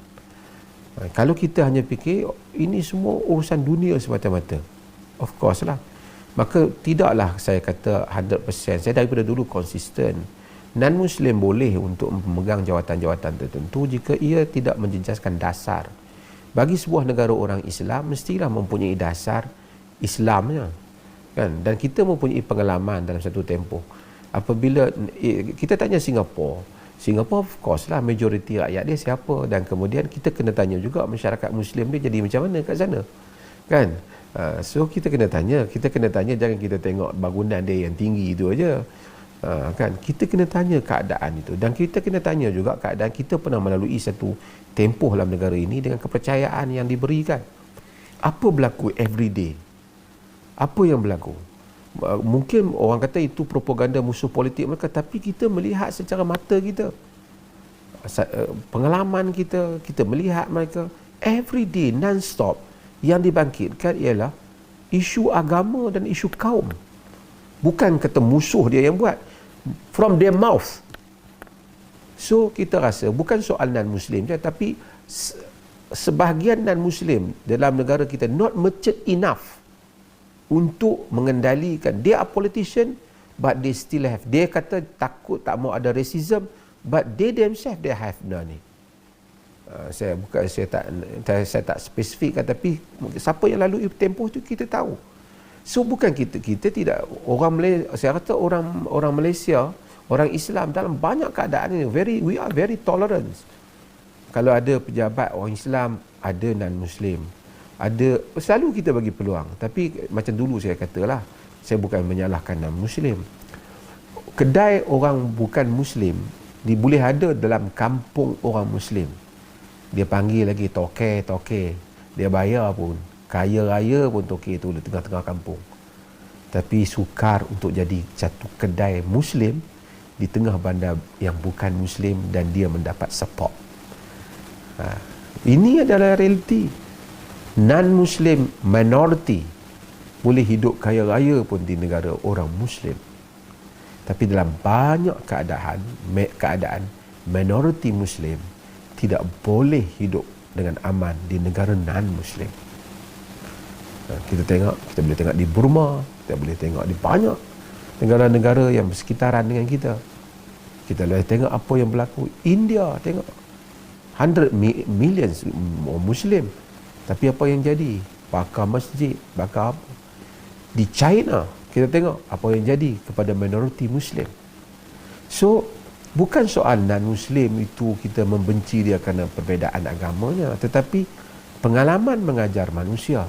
Kalau kita hanya fikir ini semua urusan dunia semata-mata, of course lah, maka tidaklah saya kata 100%. Saya daripada dulu konsisten, non-Muslim boleh untuk memegang jawatan-jawatan tertentu jika ia tidak menjejaskan dasar. Bagi sebuah negara orang Islam mestilah mempunyai dasar Islamnya, kan? Dan kita mempunyai pengalaman dalam satu tempoh. Apabila kita tanya Singapura of course lah majoriti rakyat dia siapa, dan kemudian kita kena tanya juga masyarakat Muslim dia jadi macam mana kat sana, kan? So kita kena tanya, jangan kita tengok bangunan dia yang tinggi itu aja. Kan, kita kena tanya keadaan itu, dan kita kena tanya juga keadaan kita pernah melalui satu tempoh dalam negara ini dengan kepercayaan yang diberikan. Apa berlaku every day? Apa yang berlaku? Mungkin orang kata itu propaganda musuh politik mereka, tapi kita melihat secara mata kita, pengalaman kita melihat mereka every day non-stop. Yang dibangkitkan ialah isu agama dan isu kaum. Bukan kata musuh dia yang buat, from their mouth. So kita rasa bukan soal non-Muslim je, tapi sebahagian non-Muslim dalam negara kita not mature enough untuk mengendalikan. They are politician, but they still have, dia kata takut tak mau ada racism, but they themselves they have none. Saya tak spesifikkan, tapi siapa yang lalui tempoh itu kita tahu. So bukan kita tidak, orang Malaysia, saya kata orang Malaysia, orang Islam dalam banyak keadaan ini we are very tolerant. Kalau ada pejabat orang Islam, ada non-Muslim, ada, selalu kita bagi peluang. Tapi macam dulu saya katalah, saya bukan menyalahkan non-Muslim. Kedai orang bukan Muslim boleh ada dalam kampung orang Muslim. Dia panggil lagi toke, dia bayar pun, kaya raya pun toke tu di tengah-tengah kampung. Tapi sukar untuk jadi satu kedai Muslim di tengah bandar yang bukan Muslim dan dia mendapat support. Ini adalah realiti. Non-Muslim minority boleh hidup kaya raya pun di negara orang Muslim. Tapi dalam banyak keadaan minority Muslim tidak boleh hidup dengan aman di negara non-Muslim. Kita boleh tengok di Burma, kita boleh tengok di banyak negara-negara yang bersekitaran dengan kita. Kita boleh tengok apa yang berlaku. India, tengok 100 million Muslim, tapi apa yang jadi? Bakar masjid, bakar apa? Di China, kita tengok apa yang jadi kepada minoriti Muslim. So bukan soal non-Muslim itu kita membenci dia kerana perbezaan agamanya, tetapi pengalaman mengajar manusia.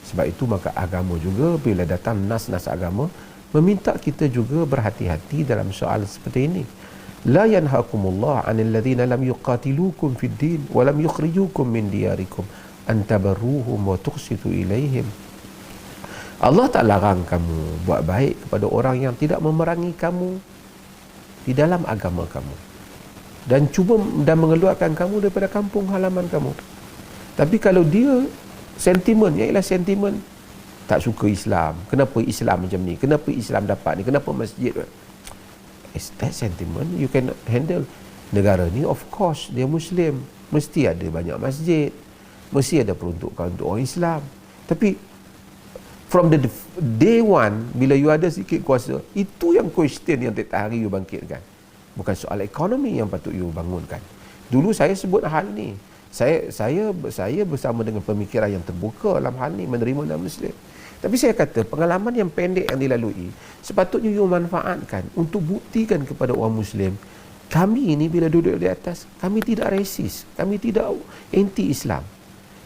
Sebab itu maka agama juga, bila datang nas-nas agama, meminta kita juga berhati-hati dalam soal seperti ini. La yanhaakumullah 'anil ladzina lam yuqatilukum fid din wa lam yukhrijukum min diyarikum an tabarruhum wa tuqsitu ilaihim. Allah tak larang kamu buat baik kepada orang yang tidak memerangi kamu di dalam agama kamu dan cuba dan mengeluarkan kamu daripada kampung halaman kamu. Tapi kalau dia sentimennya ialah sentimen tak suka Islam, kenapa Islam macam ni, kenapa Islam dapat ni, kenapa masjid, is that sentiment you can handle. Negara ni of course dia Muslim, mesti ada banyak masjid, mesti ada peruntukan untuk orang Islam. Tapi from the day one, bila you ada sikit kuasa, itu yang question yang tiap hari you bangkitkan. Bukan soal ekonomi yang patut you bangunkan. Dulu saya sebut hal ni. Saya bersama dengan pemikiran yang terbuka dalam hal ni, menerima non-Muslim. Tapi saya kata pengalaman yang pendek yang dilalui sepatutnya you manfaatkan untuk buktikan kepada orang Muslim, kami ini bila duduk di atas, kami tidak resis, kami tidak anti-Islam.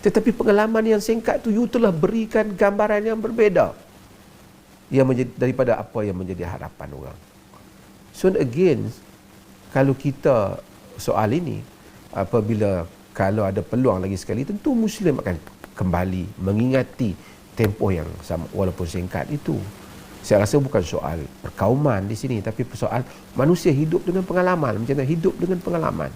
Tetapi pengalaman yang singkat tu, you telah berikan gambaran yang berbeza yang menjadi, daripada apa yang menjadi harapan orang. So again, kalau kita soal ini, apabila kalau ada peluang lagi sekali, tentu Muslim akan kembali mengingati tempoh yang sama walaupun singkat itu. Saya rasa bukan soal perkauman di sini, tapi soal manusia hidup dengan pengalaman. Macam mana hidup dengan pengalaman.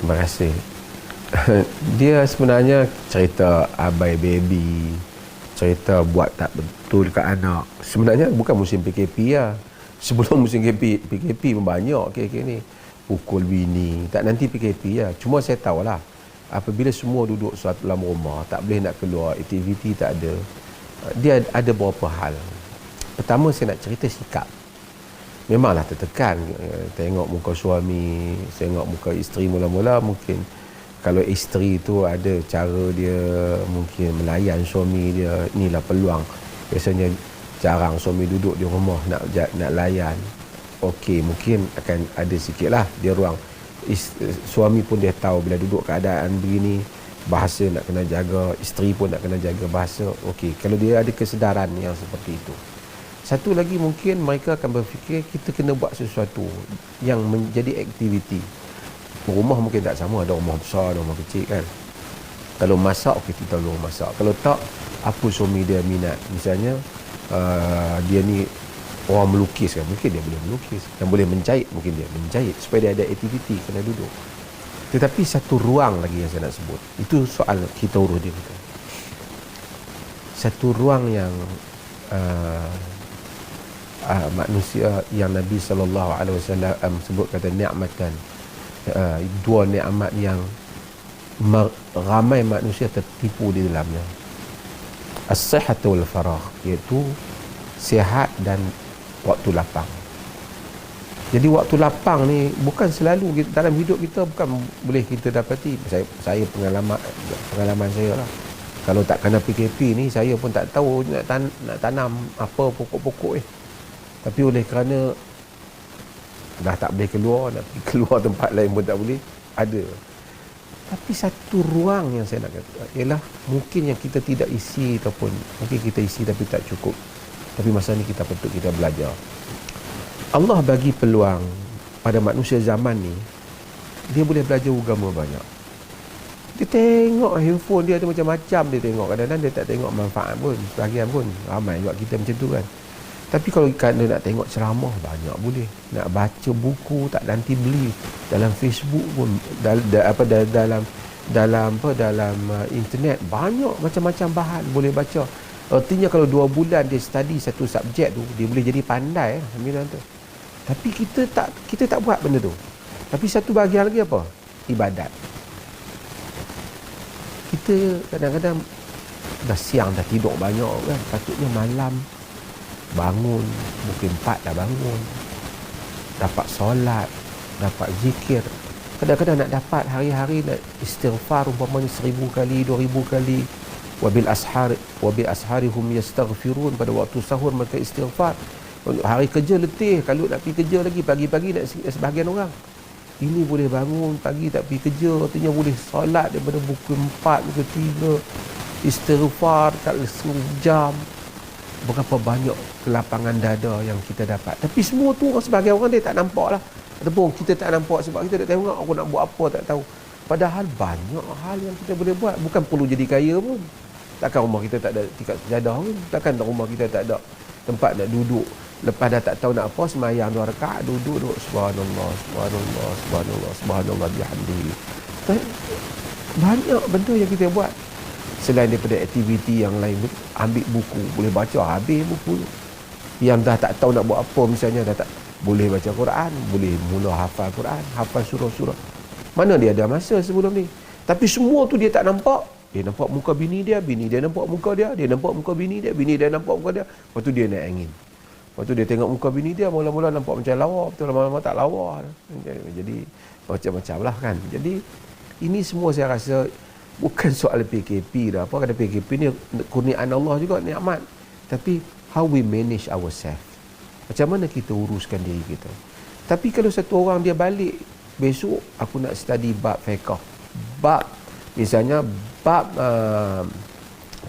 Terima kasih. Dia sebenarnya cerita abai baby, cerita buat tak betul kat anak. Sebenarnya bukan musim PKP lah. Sebelum musim PKP pun banyak kes ni. Pukul bini, tak nanti PKP lah. Cuma saya tahulah, apabila semua duduk suatu dalam rumah, tak boleh nak keluar, aktiviti tak ada, dia ada beberapa hal. Pertama, saya nak cerita sikap. Memanglah tertekan, tengok muka suami, tengok muka isteri mula-mula. Mungkin kalau isteri tu ada cara dia mungkin melayan suami dia, inilah peluang. Biasanya jarang suami duduk di rumah nak layan. Okey, mungkin akan ada sikit lah dia ruang. Suami pun dia tahu bila duduk keadaan begini, bahasa nak kena jaga, isteri pun nak kena jaga bahasa. Okey, kalau dia ada kesedaran yang seperti itu. Satu lagi, mungkin mereka akan berfikir kita kena buat sesuatu yang menjadi aktiviti. Rumah mungkin tak sama, ada rumah besar, ada rumah kecil kan. Kalau masak, okey, kita tolong masak. Kalau tak, apa suami dia minat. Misalnya, dia ni orang melukis kan, mungkin dia boleh melukis. Yang boleh menjahit, mungkin dia menjahit. Supaya dia ada aktiviti, kena duduk. Tetapi satu ruang lagi yang saya nak sebut. Itu soal kita urus dia. Satu ruang yang manusia yang Nabi SAW sebut kata nikmatan, dua nikmat yang ramai manusia tertipu di dalamnya. As-sihhatu wal faragh, iaitu sihat dan waktu lapang. Jadi waktu lapang ni bukan selalu dalam hidup kita, bukan boleh kita dapati. Saya pengalaman saya lah. Kalau tak kena PKP ni, saya pun tak tahu nak tanam apa pokok-pokok Tapi oleh kerana dah tak boleh keluar, nak pergi keluar tempat lain pun tak boleh, ada. Tapi satu ruang yang saya nak kata ialah mungkin yang kita tidak isi, ataupun mungkin kita isi tapi tak cukup. Tapi masa ni kita patut kita belajar. Allah bagi peluang pada manusia zaman ni, dia boleh belajar agama banyak. Dia tengok handphone dia ada macam-macam, dia tengok. Kadang-kadang dia tak tengok manfaat pun, sebahagian pun. Ramai juga kita macam tu kan. Tapi kalau anda nak tengok ceramah, banyak boleh. Nak baca buku, tak nanti beli. Dalam Facebook pun, dalam internet, banyak macam-macam bahan boleh baca. Artinya kalau 2 bulan dia study satu subjek tu, dia boleh jadi pandai hamilan tu. Tapi kita tak buat benda tu. Tapi satu bahagian lagi apa? Ibadat. Kita kadang-kadang dah siang dah tidur banyak kan, patutnya malam bangun, mungkin 4 dah bangun, dapat solat, dapat zikir. Kadang-kadang nak dapat hari-hari nak istighfar umpamanya 1000 kali, 2000 kali. Wabil asharihum yastaghfirun, pada waktu sahur mereka istighfar. Hari kerja letih, kalau nak pergi kerja lagi pagi-pagi nak sebahagian orang. Ini boleh bangun pagi tak pergi kerja, artinya boleh solat daripada pukul 4, pukul 3, istighfar tak sejam. Berapa banyak kelapangan dada yang kita dapat. Tapi semua tu sebahagian orang dia tak nampak lah. Ataupun kita tak nampak sebab kita tak tengok, aku nak buat apa tak tahu. Padahal banyak hal yang kita boleh buat. Bukan perlu jadi kaya pun. Takkan rumah kita tak ada tingkat sejadah pun. Takkan rumah kita tak ada tempat nak duduk. Lepas dah tak tahu nak apa, semayang 2 rakaat, duduk subhanallah, subhanallah, subhanallah, subhanallah bihamdihi. Banyak benda yang kita buat. Selain daripada aktiviti yang lain, ambil buku, boleh baca habis buku tu. Yang dah tak tahu nak buat apa, misalnya dah tak boleh baca Quran, boleh mula hafal Quran, hafal surah-surah. Mana dia ada masa sebelum ni? Tapi semua tu dia tak nampak. Dia nampak muka bini dia nampak muka dia nampak muka bini dia nampak muka dia. Lepas tu dia naik angin. Lepas tu dia tengok muka bini dia, mula-mula nampak macam lawa, betul lama-lama tak lawa. Jadi macam-macam lah kan. Jadi ini semua saya rasa bukan soal PKP dah. Apa kata PKP ni kurniaan Allah juga, nikmat. Tapi how we manage ourselves. Macam mana kita uruskan diri kita. Tapi kalau satu orang dia balik, besok aku nak study bab fiqh. Bab misalnya bab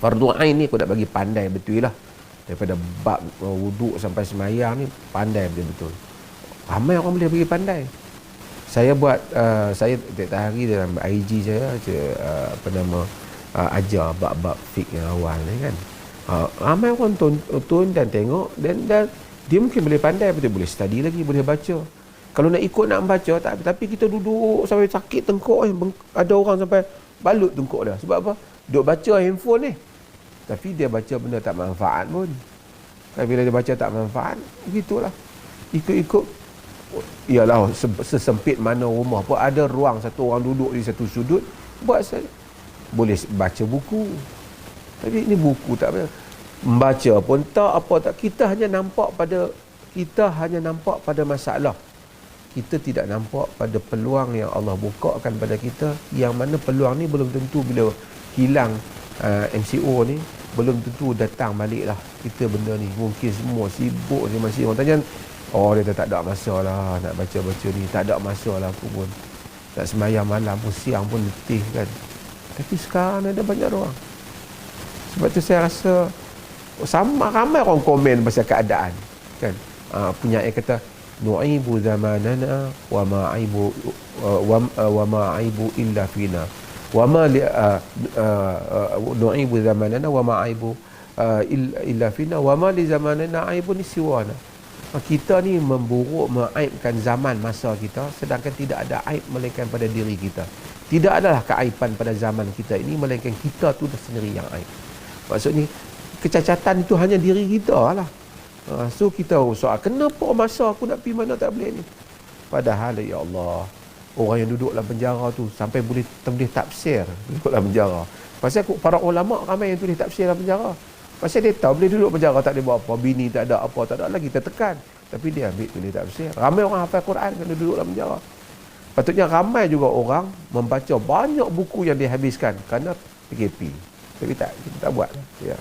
fardu ain ni aku nak bagi pandai betul lah. Daripada bab wuduk sampai semayang ni pandai betul-betul. Ramai orang boleh bagi pandai. Saya buat saya tiap hari dalam IG saya ajar bab-bab fiqh yang awal ni kan. Ramai orang tonton dan tengok dan dia mungkin boleh pandai, betul, boleh study lagi, boleh baca. Kalau nak ikut nak baca tak, tapi kita duduk sampai sakit tengkuk ada orang sampai balut tengkuk dia. Sebab apa? Duk baca handphone ni. Tapi dia baca benda tak manfaat pun. Bila dia baca tak manfaat, begitulah. Ikut-ikut. Ialah sesempit mana rumah pun ada ruang satu orang duduk di satu sudut, buat saya boleh baca buku. Tapi ini buku tak apa. Membaca pun tak apa tak. Kita hanya nampak pada masalah. Kita tidak nampak pada peluang yang Allah bukakan pada kita, yang mana peluang ni belum tentu bila hilang MCO ni belum tentu datang balik lah kita benda ni. Mungkin semua sibuk je, masih orang tanya, oh dia tak ada masa lah nak baca-baca ni, tak ada masa lah aku pun nak semayang malam pun, siang pun letih kan. Tapi sekarang ada banyak orang. Sebab tu saya rasa sama ramai orang komen pasal keadaan kan. Penyair kata nu'ibu zamanana wa ma aibu illa fina. Wama nu'ibu zamanana wa ma aibu illa fina wa ma li zamanana aibun siwana. Kita ni mengaibkan zaman masa kita, sedangkan tidak ada aib melainkan pada diri kita. Tidak adalah keaiban pada zaman kita ini, melainkan kita tu sendiri yang aib. Maksudnya kecacatan itu hanya diri kita lah. So kita soal kenapa masa aku nak pergi mana tak boleh ni. Padahal ya Allah, orang yang duduk dalam penjara tu sampai boleh tulis tafsir duduk dalam penjara. Pasal para ulama ramai yang tulis tafsir dalam penjara. Pasal dia tahu boleh duduk penjara tak boleh buat apa, bini tak ada apa, tak ada lagi tertekan. Tapi dia ambil tulis tafsir. Ramai orang hafal Quran kena duduk dalam penjara. Patutnya ramai juga orang membaca banyak buku yang dihabiskan kerana PKP. Tapi kita tak buat. Ya.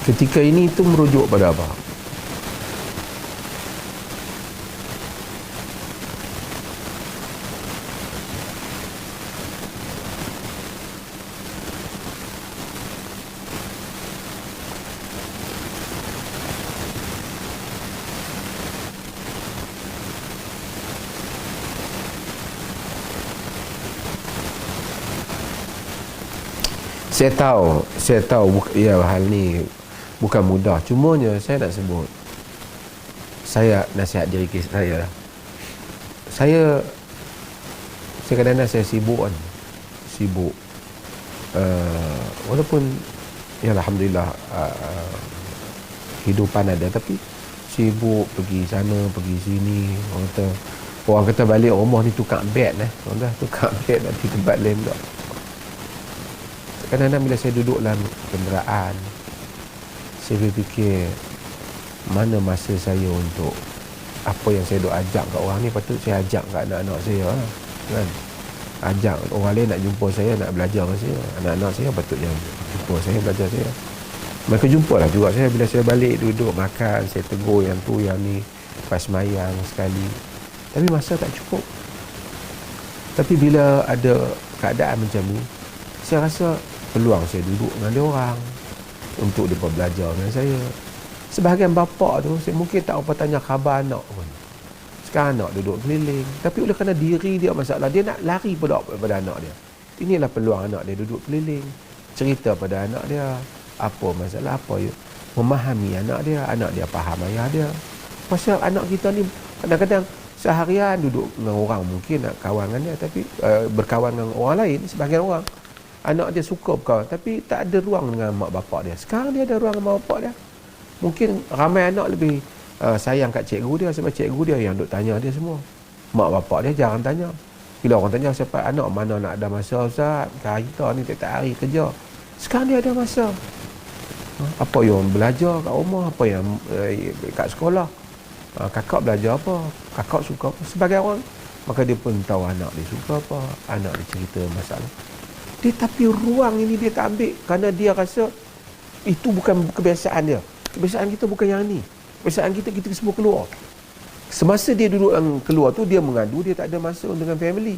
Ketika ini itu merujuk pada apa? Saya tahu ya, hal ni bukan mudah. Cumanya saya nak sebut, saya nasihat diri saya lah. Saya kadang-kadang saya sibuk kan. Sibuk. Walaupun ya alhamdulillah kehidupan ada, tapi sibuk pergi sana, pergi sini. Orang kata balik rumah ni tukar bed orang dah tukar bed nanti tempat lain pula. Kadang-kadang bila saya duduk dalam kenderaan, saya berfikir mana masa saya untuk apa yang saya duk ajak kat orang ni, patut saya ajak kat anak-anak saya kan. Ajak orang lain nak jumpa saya, nak belajar dengan saya. Anak-anak saya patutnya jumpa saya, belajar saya. Mereka jumpalah juga saya bila saya balik duduk makan, saya tegur yang tu yang ni, pas semayang sekali. Tapi masa tak cukup. Tapi bila ada keadaan macam ni, saya rasa peluang saya duduk dengan dia orang untuk mereka belajar dengan saya. Sebahagian bapa tu, saya mungkin tak apa tanya khabar anak pun. Sekarang anak duduk keliling, tapi oleh kerana diri dia masalah, dia nak lari pada anak dia. Inilah peluang anak dia duduk keliling, cerita pada anak dia apa masalah, apa memahami anak dia faham ayah dia. Pasal anak kita ni kadang-kadang seharian duduk dengan orang, mungkin nak kawan dengan dia, tapi berkawan dengan orang lain. Sebahagian orang anak dia suka berkawan, tapi tak ada ruang dengan mak bapak dia. Sekarang dia ada ruang dengan mak bapak dia. Mungkin ramai anak lebih sayang kat cikgu dia, sebab cikgu dia yang duk tanya dia semua. Mak bapak dia jarang tanya. Bila orang tanya siapa anak, mana nak ada masa Ustaz, kita ni tiap hari kerja. Sekarang dia ada masa. Apa yang belajar kat rumah, apa yang kat sekolah. Kakak belajar apa, kakak suka apa, sebagai orang. Maka dia pun tahu anak dia suka apa, anak dia cerita masalah. Dia tapi ruang ini dia tak ambil kerana dia rasa itu bukan kebiasaan dia. Kebiasaan kita bukan yang ni. Kebiasaan kita semua keluar. Semasa dia duduk keluar tu, dia mengadu, dia tak ada masa dengan family.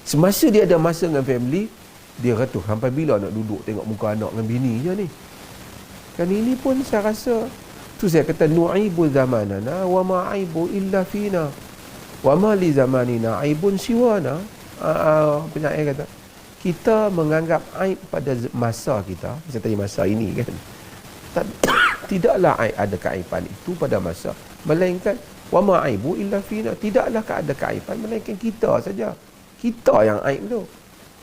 Semasa dia ada masa dengan family, dia kata sampai bila nak duduk tengok muka anak dengan bini je ni. Kan ini pun saya rasa, tu saya kata nu'ibu zamanana wa ma'aibu illa fina wa ma li zamanina aibun siwana. Penyair kata kita menganggap aib pada masa kita, saya tanya masa ini kan, tidaklah ada keaiban itu pada masa, melainkan wa ma'aibu illa fina, tidaklah ada keaiban melainkan kita saja, kita yang aib tu.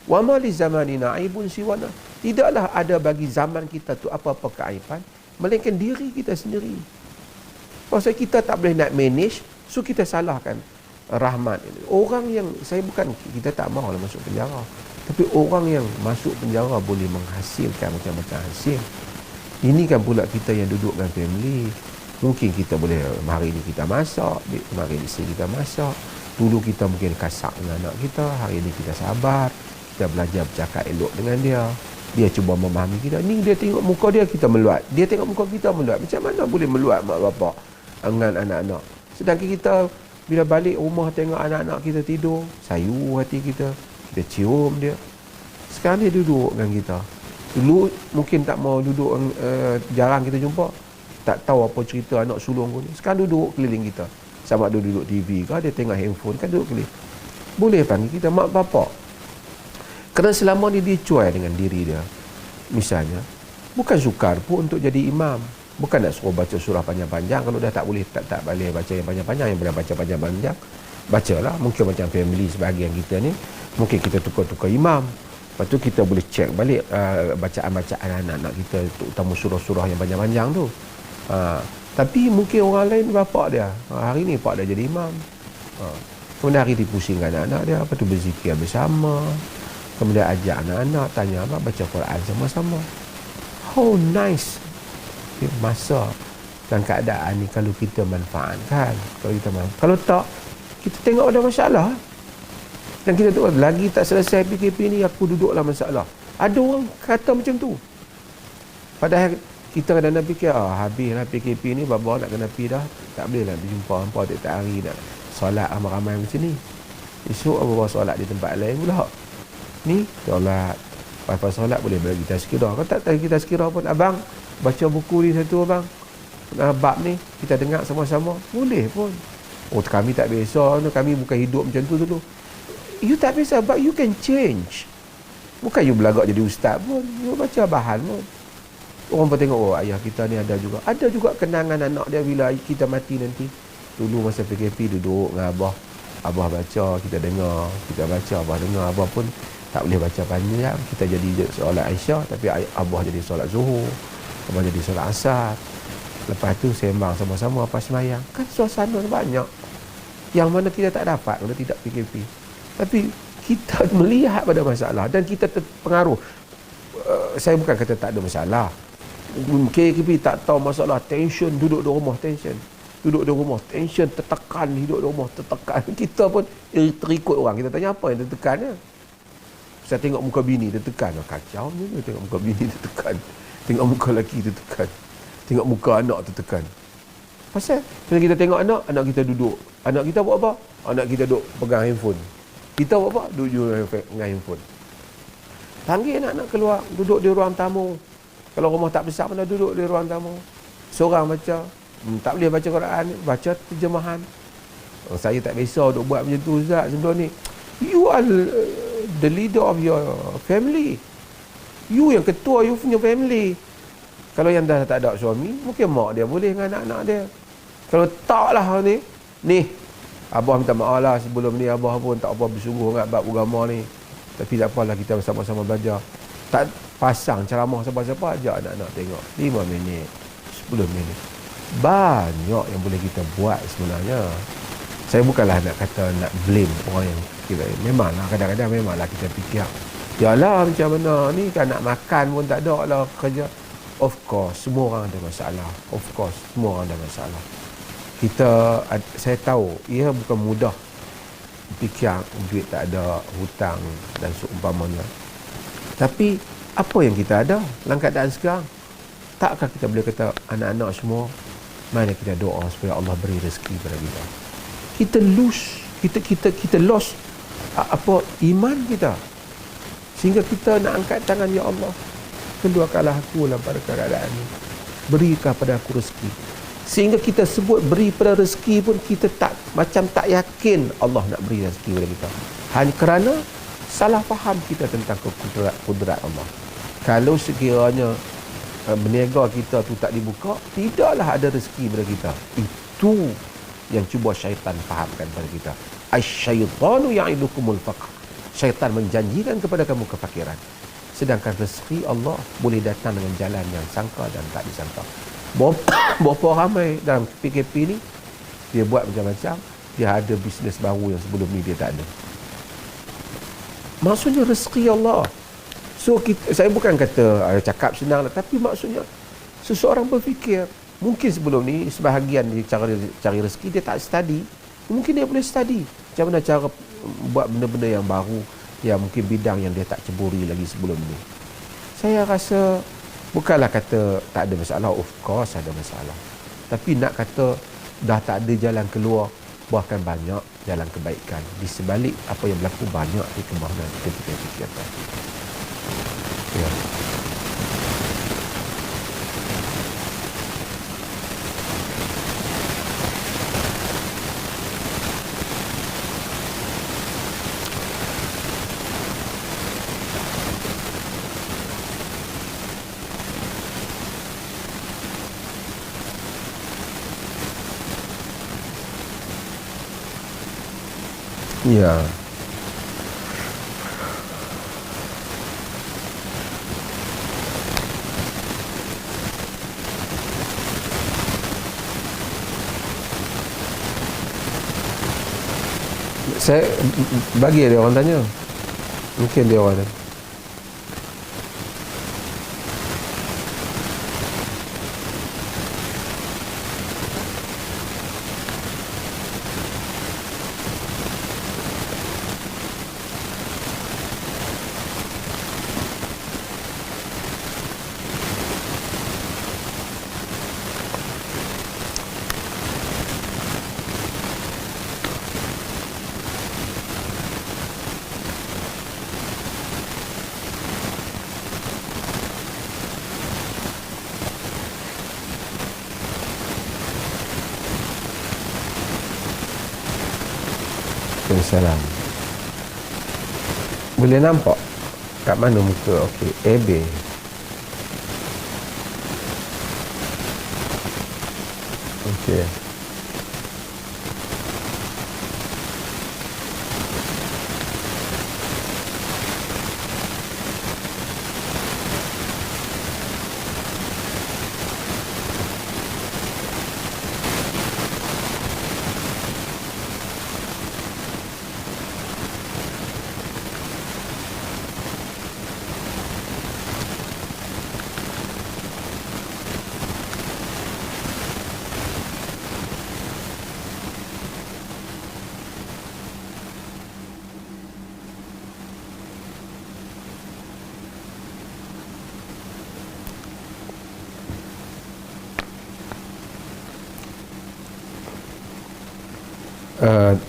Wa ma li zamanina aibun siwana, tidaklah ada bagi zaman kita tu apa-apa keaiban melainkan diri kita sendiri. Pasal kita tak boleh nak manage, so kita salahkan rahmat. Orang yang, saya bukan, kita tak mahulah masuk penjara, tapi orang yang masuk penjara boleh menghasilkan macam-macam hasil. Ini kan pula kita yang duduk dengan family. Mungkin kita boleh, hari ini kita masak, hari ini kita masak. Dulu kita mungkin kasar dengan anak kita, hari ini kita sabar, kita belajar bercakap elok dengan dia. Dia cuba memahami kita. Ni dia tengok muka dia, kita meluat. Dia tengok muka kita meluat. Macam mana boleh meluat mak bapak dengan anak-anak? Sedangkan kita bila balik rumah tengok anak-anak kita tidur, sayu hati kita, kita cium dia. Sekarang dia duduk dengan kita. Dulu mungkin tak mau duduk, jarang kita jumpa, tak tahu apa cerita anak sulung ni. Sekarang duduk keliling kita. Sama ada duduk TV ke, dia tengok handphone kan, duduk keliling. Boleh panggil kita mak bapak. Kerana selama ni dia cuai dengan diri dia. Misalnya, bukan sukar pun untuk jadi imam. Bukan nak suruh baca surah panjang-panjang. Kalau dah tak boleh, tak boleh baca yang panjang-panjang, yang boleh baca panjang-panjang, bacalah. Mungkin macam family sebahagian kita ni, mungkin kita tukar-tukar imam. Lepas tu kita boleh cek balik bacaan-bacaan anak-anak kita, terutama surah-surah yang panjang-panjang tu. Tapi mungkin orang lain bapak dia, hari ni pak dia jadi imam. Kemudian hari dia pusing dengan anak-anak dia, lepas tu berzikir bersama. Kemudian ajak anak-anak, tanya abang, baca Quran sama-sama. How nice masa dan keadaan ni kalau kita manfaatkan. Kalau tak, kita tengok ada masalah. Dan kita tengok lagi tak selesai PKP ni, aku duduklah masalah. Ada orang kata macam tu. Padahal kita kadang-kadang fikir, habislah PKP ni, bapa nak kena pergi dah. Tak boleh lah berjumpa hampa tiap hari nak solat ramai-ramai macam ni. Esok apa solat di tempat lain pula. Ni solat, lepas solat boleh bagi tazkirah. Kalau tak bagi tazkirah pun, abang baca buku ni satu abang, bab ni kita dengar sama-sama, boleh pun. Oh, kami tak biasa, kami bukan hidup macam tu dulu. You tak biasa, but you can change. Bukan you belagak jadi ustaz pun, you baca bahan pun. Orang pun tengok, oh ayah kita ni ada juga kenangan anak dia bila kita mati nanti. Dulu masa PKP duduk dengan abah baca, kita dengar, kita baca, abah dengar. Abah pun tak boleh baca panjang, kita jadi solat Aisyah, tapi abah jadi solat Zuhur, abah jadi solat Asar. Lepas tu sembang sama-sama apa semayang. Kan suasana banyak yang mana kita tak dapat kalau tidak PKP. Tapi kita melihat pada masalah dan kita terpengaruh. Saya bukan kata tak ada masalah. KKP tak tahu masalah, tension duduk di rumah, tension tertekan, hidup di rumah tertekan. Kita pun terikut orang, kita tanya apa yang tertekan ya? Saya tengok muka bini tertekan, kacau ni tengok muka bini tertekan, tengok muka lelaki tertekan, tengok muka anak tertekan. Pasal bila kita tengok anak kita duduk, anak kita buat apa? Anak kita duduk pegang handphone, kita buat apa? Duduk dengan handphone. Panggil anak-anak keluar, duduk di ruang tamu. Kalau rumah tak besar, mana duduk di ruang tamu. Seorang baca, tak boleh baca Quran, baca terjemahan. Saya tak biasa duk buat macam tu Ustaz sebelum ni. You are the leader of your family. You yang ketua you punya family. Kalau yang dah tak ada suami, mungkin mak dia boleh dengan anak-anak dia. Kalau tak lah ni abah minta maaf lah sebelum ni abah pun tak apa bersungguh dengan bab agama ni. Tapi tak apalah, kita bersama-sama belajar. Tak pasang ceramah siapa-siapa, ajak anak-anak tengok 5 minit, 10 minit. Banyak yang boleh kita buat sebenarnya. Saya bukanlah nak kata nak blame orang yang kita, memanglah kadang-kadang memanglah kita fikir yalah macam mana ni kan, nak makan pun tak ada lah kerja. Of course semua orang ada masalah, of course semua orang ada masalah. Saya tahu ia bukan mudah fikir duit tak ada, hutang dan seumpamanya. Tapi apa yang kita ada dalam keadaan sekarang? Takkah kita boleh kata anak-anak semua, mana kita doa supaya Allah beri rezeki kepada kita. Kita lost iman kita. Sehingga kita nak angkat tangan, ya Allah, keluarkanlah aku dalam pada keadaan ini. Berikan pada aku rezeki. Sehingga kita sebut beri pada rezeki pun kita macam tak yakin Allah nak beri rezeki kepada kita. Hanya kerana salah faham kita tentang kudrat Allah. Kalau sekiranya berniaga kita tu tak dibuka, tidaklah ada rezeki kepada kita. Itu yang cuba syaitan fahamkan kepada kita. Asy-syaitanu ya'idukumul faqr. Syaitan menjanjikan kepada kamu kefakiran. Sedangkan rezeki Allah boleh datang dengan jalan yang sangka dan tak disangka. Berapa ramai dalam PKP ni dia buat macam-macam, dia ada bisnes baru yang sebelum ni dia tak ada. Maksudnya rezeki Allah. So saya bukan kata cakap senang lah, tapi maksudnya seseorang berfikir, mungkin sebelum ni sebahagian dia cari rezeki dia tak study, mungkin dia boleh study macam mana cara buat benda-benda yang baru, yang mungkin bidang yang dia tak ceburi lagi sebelum ni. Saya rasa bukanlah kata tak ada masalah, of course ada masalah, tapi nak kata dah tak ada jalan keluar, bahkan banyak jalan kebaikan di sebalik apa yang berlaku, banyak hikmah dan kita fikirkan. Ya. Ya. Saya bagi dia orang tanya. Mungkin dia orang tanya. Salam. Boleh nampak Kat mana muka? Okey, AB. Okey.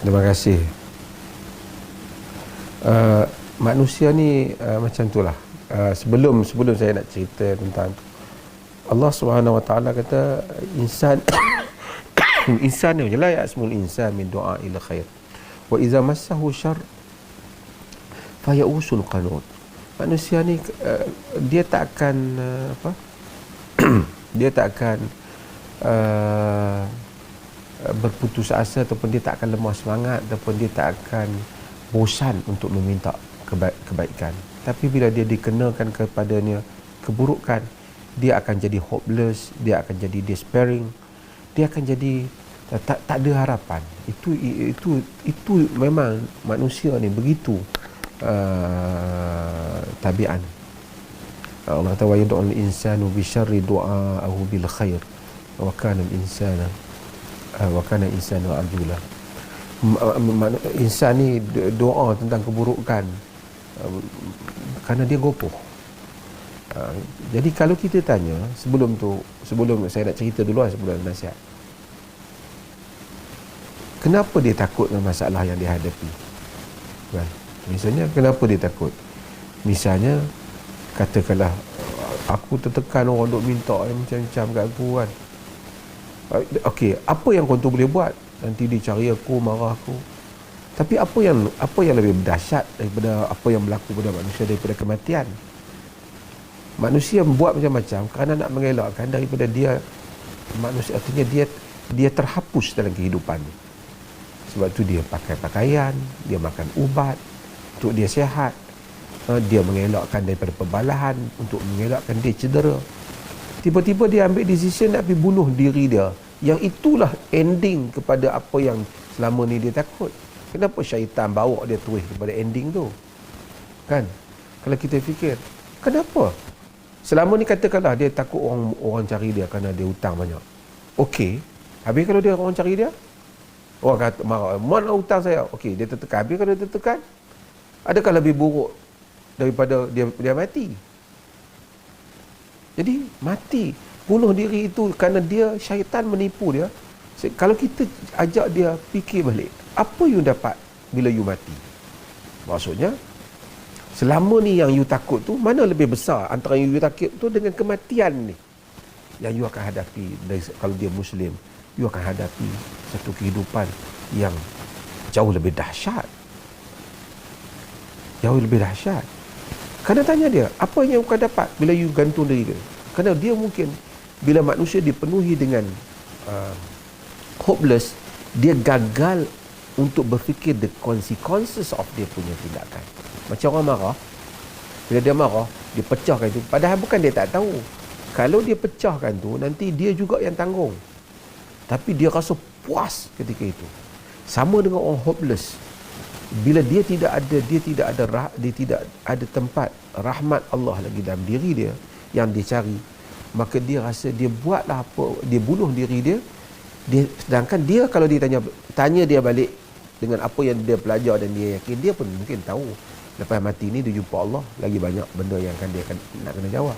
Terima kasih. Manusia ni macam itulah. Sebelum saya nak cerita tentang tu, Allah Subhanahu Wa Taala kata insan insan ni la ya'smul insan min du'a ila khair wa idza massahu syarr fa ya'usul qanut. Manusia ni dia tak akan apa dia tak akan berputus asa, ataupun dia tak akan lemah semangat, ataupun dia tak akan bosan untuk meminta kebaikan. Tapi bila dia dikenakan kepadanya keburukan, dia akan jadi hopeless, dia akan jadi despairing, dia akan jadi tak ada harapan. Itu memang manusia ni begitu tabiat. Allah kata wa yad'ul insanu bi syarri du'aahu bil khair wa kana al-insana ajula. Insan ni doa tentang keburukan kerana dia gopoh. Jadi kalau kita tanya, sebelum saya nak cerita dulu sebelum nasihat, kenapa dia takut dengan masalah yang dia hadapi? Kan? Misalnya kenapa dia takut? Misalnya katakanlah aku tertekan, orang duk minta macam-macam kat aku kan. Okey, apa yang kau tu boleh buat? Nanti dia cari aku, marah aku. Tapi apa yang lebih dahsyat daripada apa yang berlaku pada manusia daripada kematian? Manusia membuat macam-macam kerana nak mengelakkan daripada dia manusia, artinya dia terhapus dalam kehidupan. Sebab tu dia pakai pakaian, dia makan ubat untuk dia sihat. Dia mengelakkan daripada pembalahan untuk mengelakkan dia cedera. Tiba-tiba dia ambil decision nak pergi bunuh diri dia. Yang itulah ending kepada apa yang selama ni dia takut. Kenapa syaitan bawa dia terus kepada ending tu? Kan? Kalau kita fikir, kenapa? Selama ni katakanlah dia takut orang cari dia kerana dia hutang banyak. Okey. Habis kalau dia orang cari dia, orang kata marah, "Mana hutang saya?" Okey, dia tertekan. Habis kalau dia tertekan, adakah lebih buruk daripada dia mati? Jadi mati, bunuh diri itu kerana dia syaitan menipu dia. Kalau kita ajak dia fikir balik, apa you dapat bila you mati? Maksudnya selama ni yang you takut tu, mana lebih besar antara yang you takut tu dengan kematian ni yang you akan hadapi. Kalau dia Muslim, you akan hadapi satu kehidupan yang jauh lebih dahsyat. Jauh lebih dahsyat. Kerana tanya dia, apa yang kau dapat bila you gantung diri dia? Kerana dia mungkin, bila manusia dipenuhi dengan hopeless, dia gagal untuk berfikir the consequences of dia punya tindakan. Macam orang marah, bila dia marah, dia pecahkan itu. Padahal bukan dia tak tahu. Kalau dia pecahkan tu, nanti dia juga yang tanggung. Tapi dia rasa puas ketika itu. Sama dengan orang hopeless. Bila dia tidak ada tempat rahmat Allah lagi dalam diri dia yang dia cari, maka dia rasa dia buatlah apa, dia bunuh diri dia. Sedangkan dia, kalau dia tanya dia balik dengan apa yang dia belajar dan dia yakin, dia pun mungkin tahu lepas mati ni dia jumpa Allah, lagi banyak benda yang dia akan nak kena jawab.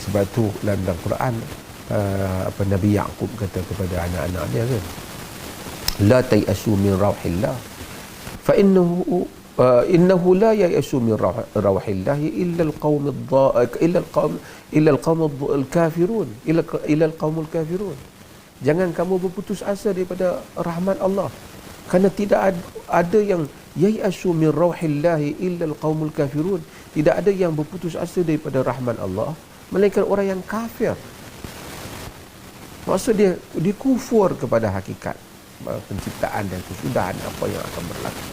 Sebab tu dalam Quran Nabi Yaqub kata kepada anak-anak dia kan, la tayasu min rauhillah fa innahu la yayasu min rauhillah illa alqaumul kafirun. Jangan kamu berputus asa daripada rahmat Allah, kerana tidak ada yang Yai'asu min rauhillahi illa alqaumul kafirun. Tidak ada yang berputus asa daripada rahmat Allah melainkan orang yang kafir. Maksud dia kufur kepada hakikat penciptaan dan kesudahan apa yang akan berlaku.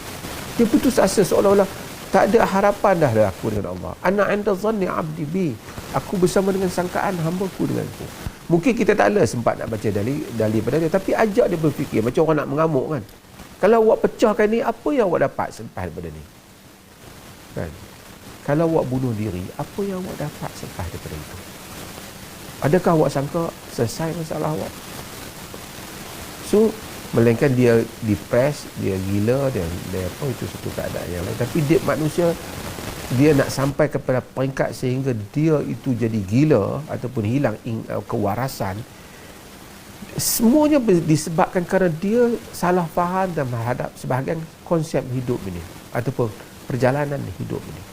Dia putus asa, seolah-olah tak ada harapan dah dari aku dengan Allah. Ana 'inda dhanni 'abdi bi. Aku bersama dengan sangkaan hamba-ku denganku. Mungkin kita tak ada sempat nak baca dalil pada dia, tapi ajak dia berfikir macam orang nak mengamuk kan. Kalau awak pecahkan ni, apa yang awak dapat selepas daripada ni? Kan? Kalau awak bunuh diri, apa yang awak dapat selepas daripada itu? Adakah awak sangka selesai masalah awak? So, melainkan dia depressed, dia gila, dia apa, itu satu keadaan yang lain. Tapi dia manusia, dia nak sampai kepada peringkat sehingga dia itu jadi gila ataupun hilang kewarasan, semuanya disebabkan kerana dia salah faham dan menghadap sebahagian konsep hidup ini ataupun perjalanan hidup ini.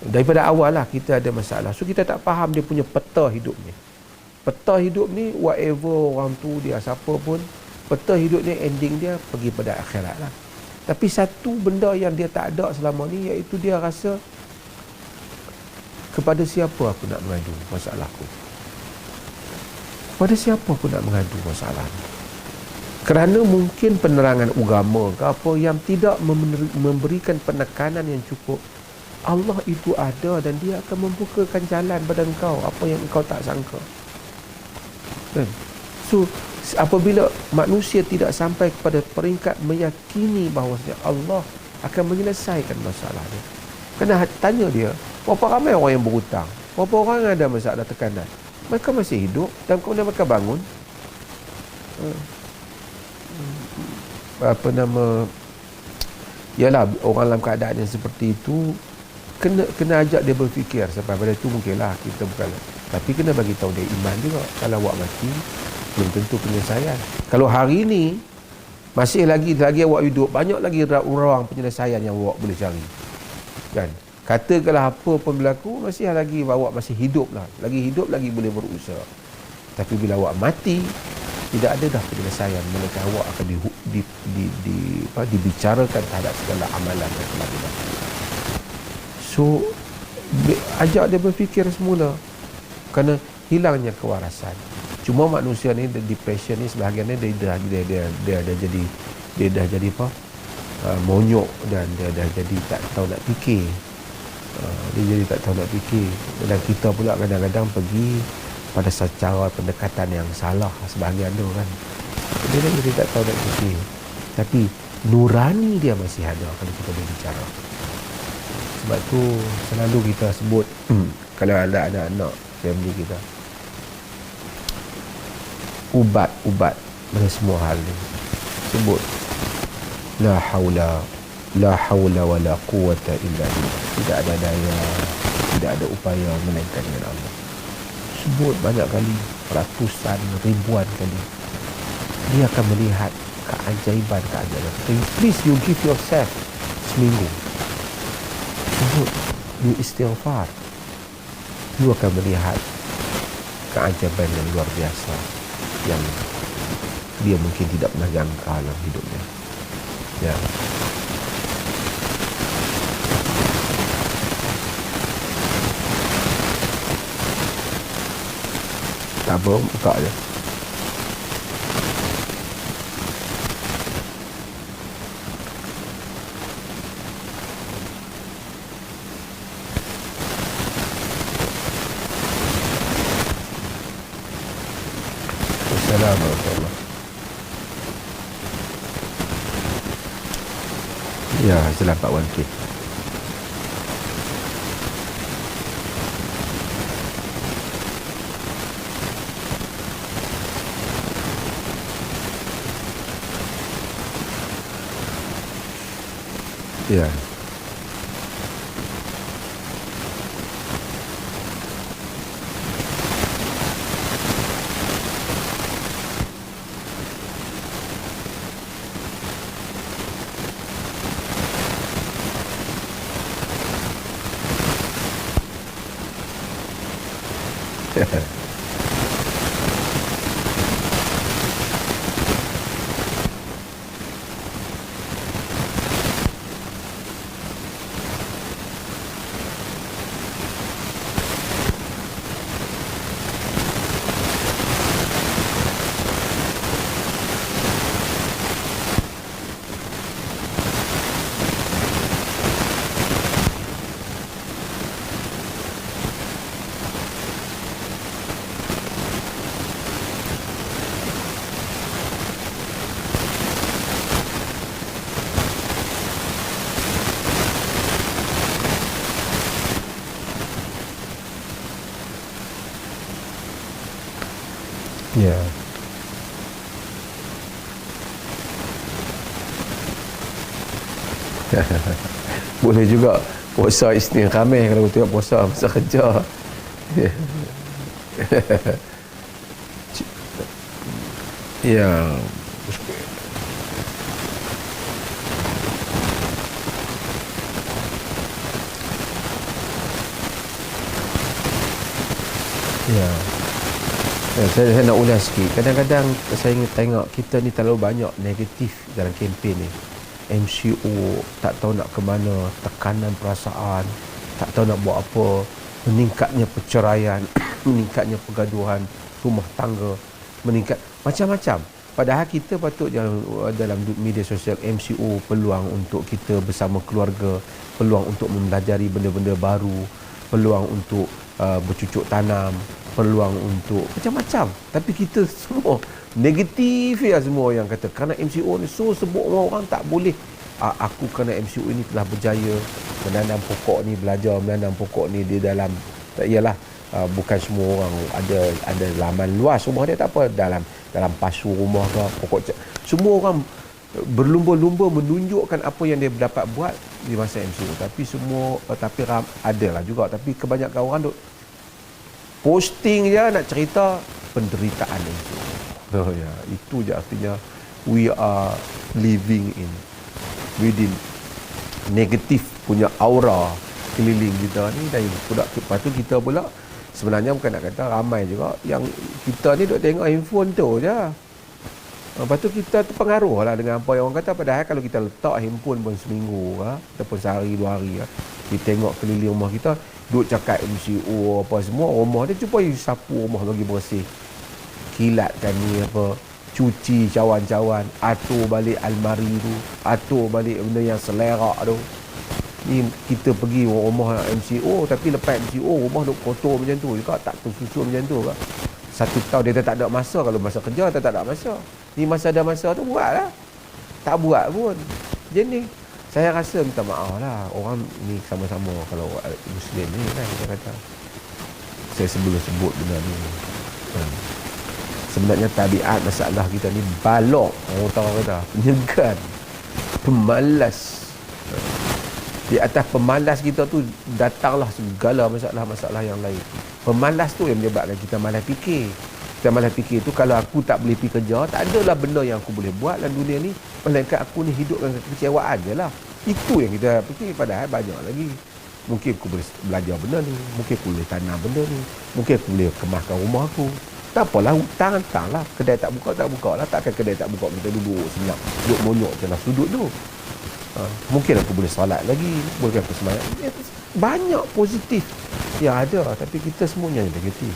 Daripada awal lah kita ada masalah. So kita tak faham dia punya peta hidup ni. Peta hidup ni, whatever orang tu dia, siapa pun, peta hidup ni ending dia pergi pada akhirat lah. Tapi satu benda yang dia tak ada selama ni, iaitu dia rasa, kepada siapa aku nak mengadu masalahku? Kepada siapa aku nak mengadu masalah ni? Kerana mungkin penerangan agama ke apa yang tidak memberikan penekanan yang cukup. Allah itu ada dan dia akan membukakan jalan pada engkau apa yang engkau tak sangka. Kan? So, apabila manusia tidak sampai kepada peringkat meyakini bahawasanya Allah akan menyelesaikan masalah dia. Kena tanya dia, berapa ramai orang yang berhutang? Berapa orang yang ada masalah tekanan? Mereka masih hidup dan kemudian mereka bangun. Yalah, orang dalam keadaan yang seperti itu kena ajak dia berfikir. Sampai pada itu mungkinlah kita bukan, tapi kena bagi tahu dia iman juga. Kalau awak mati, belum tentu penyelesaian. Kalau hari ini masih lagi awak hidup, banyak lagi ruang penyelesaian yang awak boleh cari. Kan? Katakanlah apa pun berlaku, masih lagi awak masih hidup lah. Lagi hidup, lagi boleh berusaha. Tapi bila awak mati, tidak ada dah penyelesaian. Melainkan awak akan dibicarakan terhadap segala amalan yang telah dilakukan. So, ajak dia berfikir semula. Kerana hilangnya kewarasan. Cuma manusia ni, depression ni sebahagiannya dia dah jadi apa? Monyok, dan dia dah jadi tak tahu nak fikir. Dia jadi tak tahu nak fikir. Dan kita pula kadang-kadang pergi pada secara pendekatan yang salah sebahagian tu kan. Dia dah jadi tak tahu nak fikir. Tapi nurani dia masih ada kalau kita berbicara. Sebab tu selalu kita sebut kalau ada anak-anak family kita, ubat pada semua hal ni, sebut la haula wala quwwata illa billah. Tidak ada daya, tidak ada upaya melainkan dengan Allah. Sebut banyak kali, ratusan, ribuan kali. Dia akan melihat keajaiban. Please, you give yourself seminggu, sebut, you istighfar, you akan melihat keajaiban yang luar biasa yang dia mungkin tidak pernah jangka dalam hidupnya. Ya. Tak apa, buka je. Assalamualaikum. Ya, selamat Wan K. Ya. Ya. Boleh juga puasa Isnin Khamis kalau betul puasa masa kerja. Ya. Ya. Saya nak ulas sikit. Kadang-kadang saya ingin tengok kita ni terlalu banyak negatif dalam kempen ni. MCO tak tahu nak ke mana, tekanan perasaan, tak tahu nak buat apa, meningkatnya perceraian, meningkatnya pergaduhan rumah tangga, meningkat macam-macam. Padahal kita patut dalam media sosial MCO peluang untuk kita bersama keluarga, peluang untuk mempelajari benda-benda baru, peluang untuk bercucuk tanam, peluang untuk macam-macam. Tapi kita semua negatif ya semua yang kata kerana MCO ni sebut orang tak boleh. Aku kerana MCO ini telah berjaya menanam pokok ni, belajar menanam pokok ni di dalam, tak iyalah, bukan semua orang ada laman luas rumah dia, tak apa, dalam pasu rumah ke pokok, semua orang berlumba-lumba menunjukkan apa yang dia dapat buat di masa MCO. Tapi adalah juga, tapi kebanyakan orang duk posting je nak cerita penderitaan MCO. Ya, itu je artinya we are living within negatif punya aura keliling kita ni. Dan lepas tu kita pula sebenarnya bukan nak kata ramai juga yang kita ni duk tengok handphone tu je. Lepas tu kita terpengaruh lah dengan apa yang orang kata. Padahal kalau kita letak handphone pun seminggu ataupun sehari dua hari kita tengok keliling rumah kita, duk cakap MCO apa semua, rumah dia cuba sapu rumah bagi bersih, kilatkan ni apa, cuci cawan-cawan, atur balik almari tu, atur balik benda yang selerak tu. Ni kita pergi rumah MCO, tapi lepas MCO rumah duk kotor macam tu juga, tak tersusun macam tu kan. Satu tahun dia tak ada masa, kalau masa kerja tak ada masa. Ni masa ada masa tu buatlah. Tak buat pun. Jadi saya rasa minta maaf lah, orang ni sama-sama kalau Muslim ni kan, kita kata, saya sebut benda ni. Sebenarnya tabiat masalah kita ni balok, orang kata penyegan, pemalas. Di atas pemalas kita tu datanglah segala masalah-masalah yang lain. Pemalas tu yang menyebabkan kita malas fikir. Kita malas fikir tu, kalau aku tak boleh pergi kerja, tak adalah benda yang aku boleh buat dalam dunia ni, melainkan aku ni hidup dengan kekecewaan je lah. Itu yang kita fikir. Padahal banyak lagi. Mungkin aku boleh belajar benda ni, mungkin aku boleh tanam benda ni, mungkin aku boleh kemaskan rumah aku. Tak apalah, hutang lah. Kedai tak buka lah. Takkan kedai tak buka kita duduk senyap, duduk monyok dalam sudut tu. Mungkin aku boleh solat lagi, boleh aku semayang. Banyak positif yang ada, tapi kita semuanya negatif.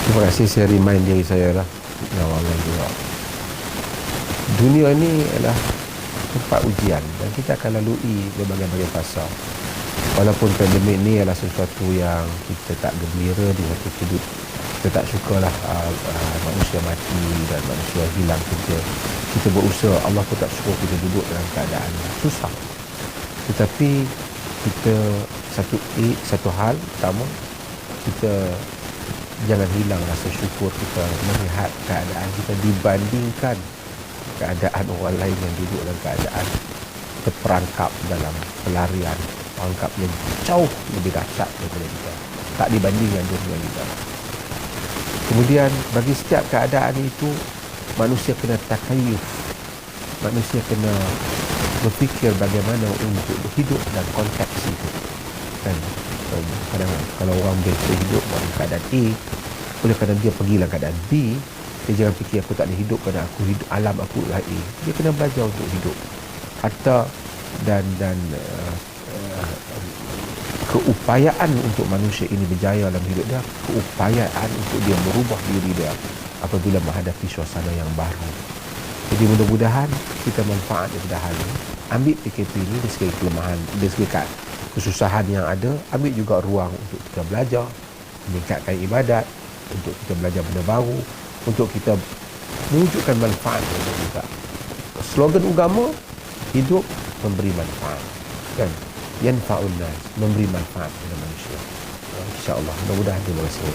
Terima kasih, saya remind diri saya lah, ya Allah juga, dunia ni adalah tempat ujian dan kita akan lalui berbagai-bagai fasa. Walaupun pandemik ni adalah sesuatu yang kita tak gembira di satu sudut, kita tak sukalah manusia mati dan manusia hilang kerja. Kita berusaha, Allah pun tak suruh kita duduk dalam keadaan susah. Tetapi kita satu hal pertama, kita jangan hilang rasa syukur kita melihat keadaan kita dibandingkan keadaan orang lain yang duduk dalam keadaan terperangkap dalam pelarian, perangkap yang jauh lebih dahsyat daripada kita, tak dibandingkan dunia kita. Kemudian bagi setiap keadaan itu, manusia kena takayuf, manusia kena berfikir bagaimana untuk hidup dalam konteks itu. Dan kadang kalau orang biasa hidup dalam keadaan A, oleh kerana dia pergi dalam keadaan B, dia jangan fikir aku tak boleh hidup kerana aku hidup, alam aku adalah A. Dia kena belajar untuk hidup. Harta dan keupayaan untuk manusia ini berjaya dalam hidup dia, keupayaan untuk dia merubah diri dia apabila menghadapi suasana yang baru. Jadi mudah-mudahan kita manfaat daripada hal ini. Ambil PKP ini dari segi kelemahan, dari segi kesusahan yang ada, ambil juga ruang untuk kita belajar, meningkatkan ibadat, untuk kita belajar benda baru, untuk kita mewujudkan manfaat untuk kita. Slogan agama, hidup memberi manfaat, kan? Yanfa'un nas, memberi manfaat kepada manusia. InsyaAllah, mudah-mudahan terima kasih.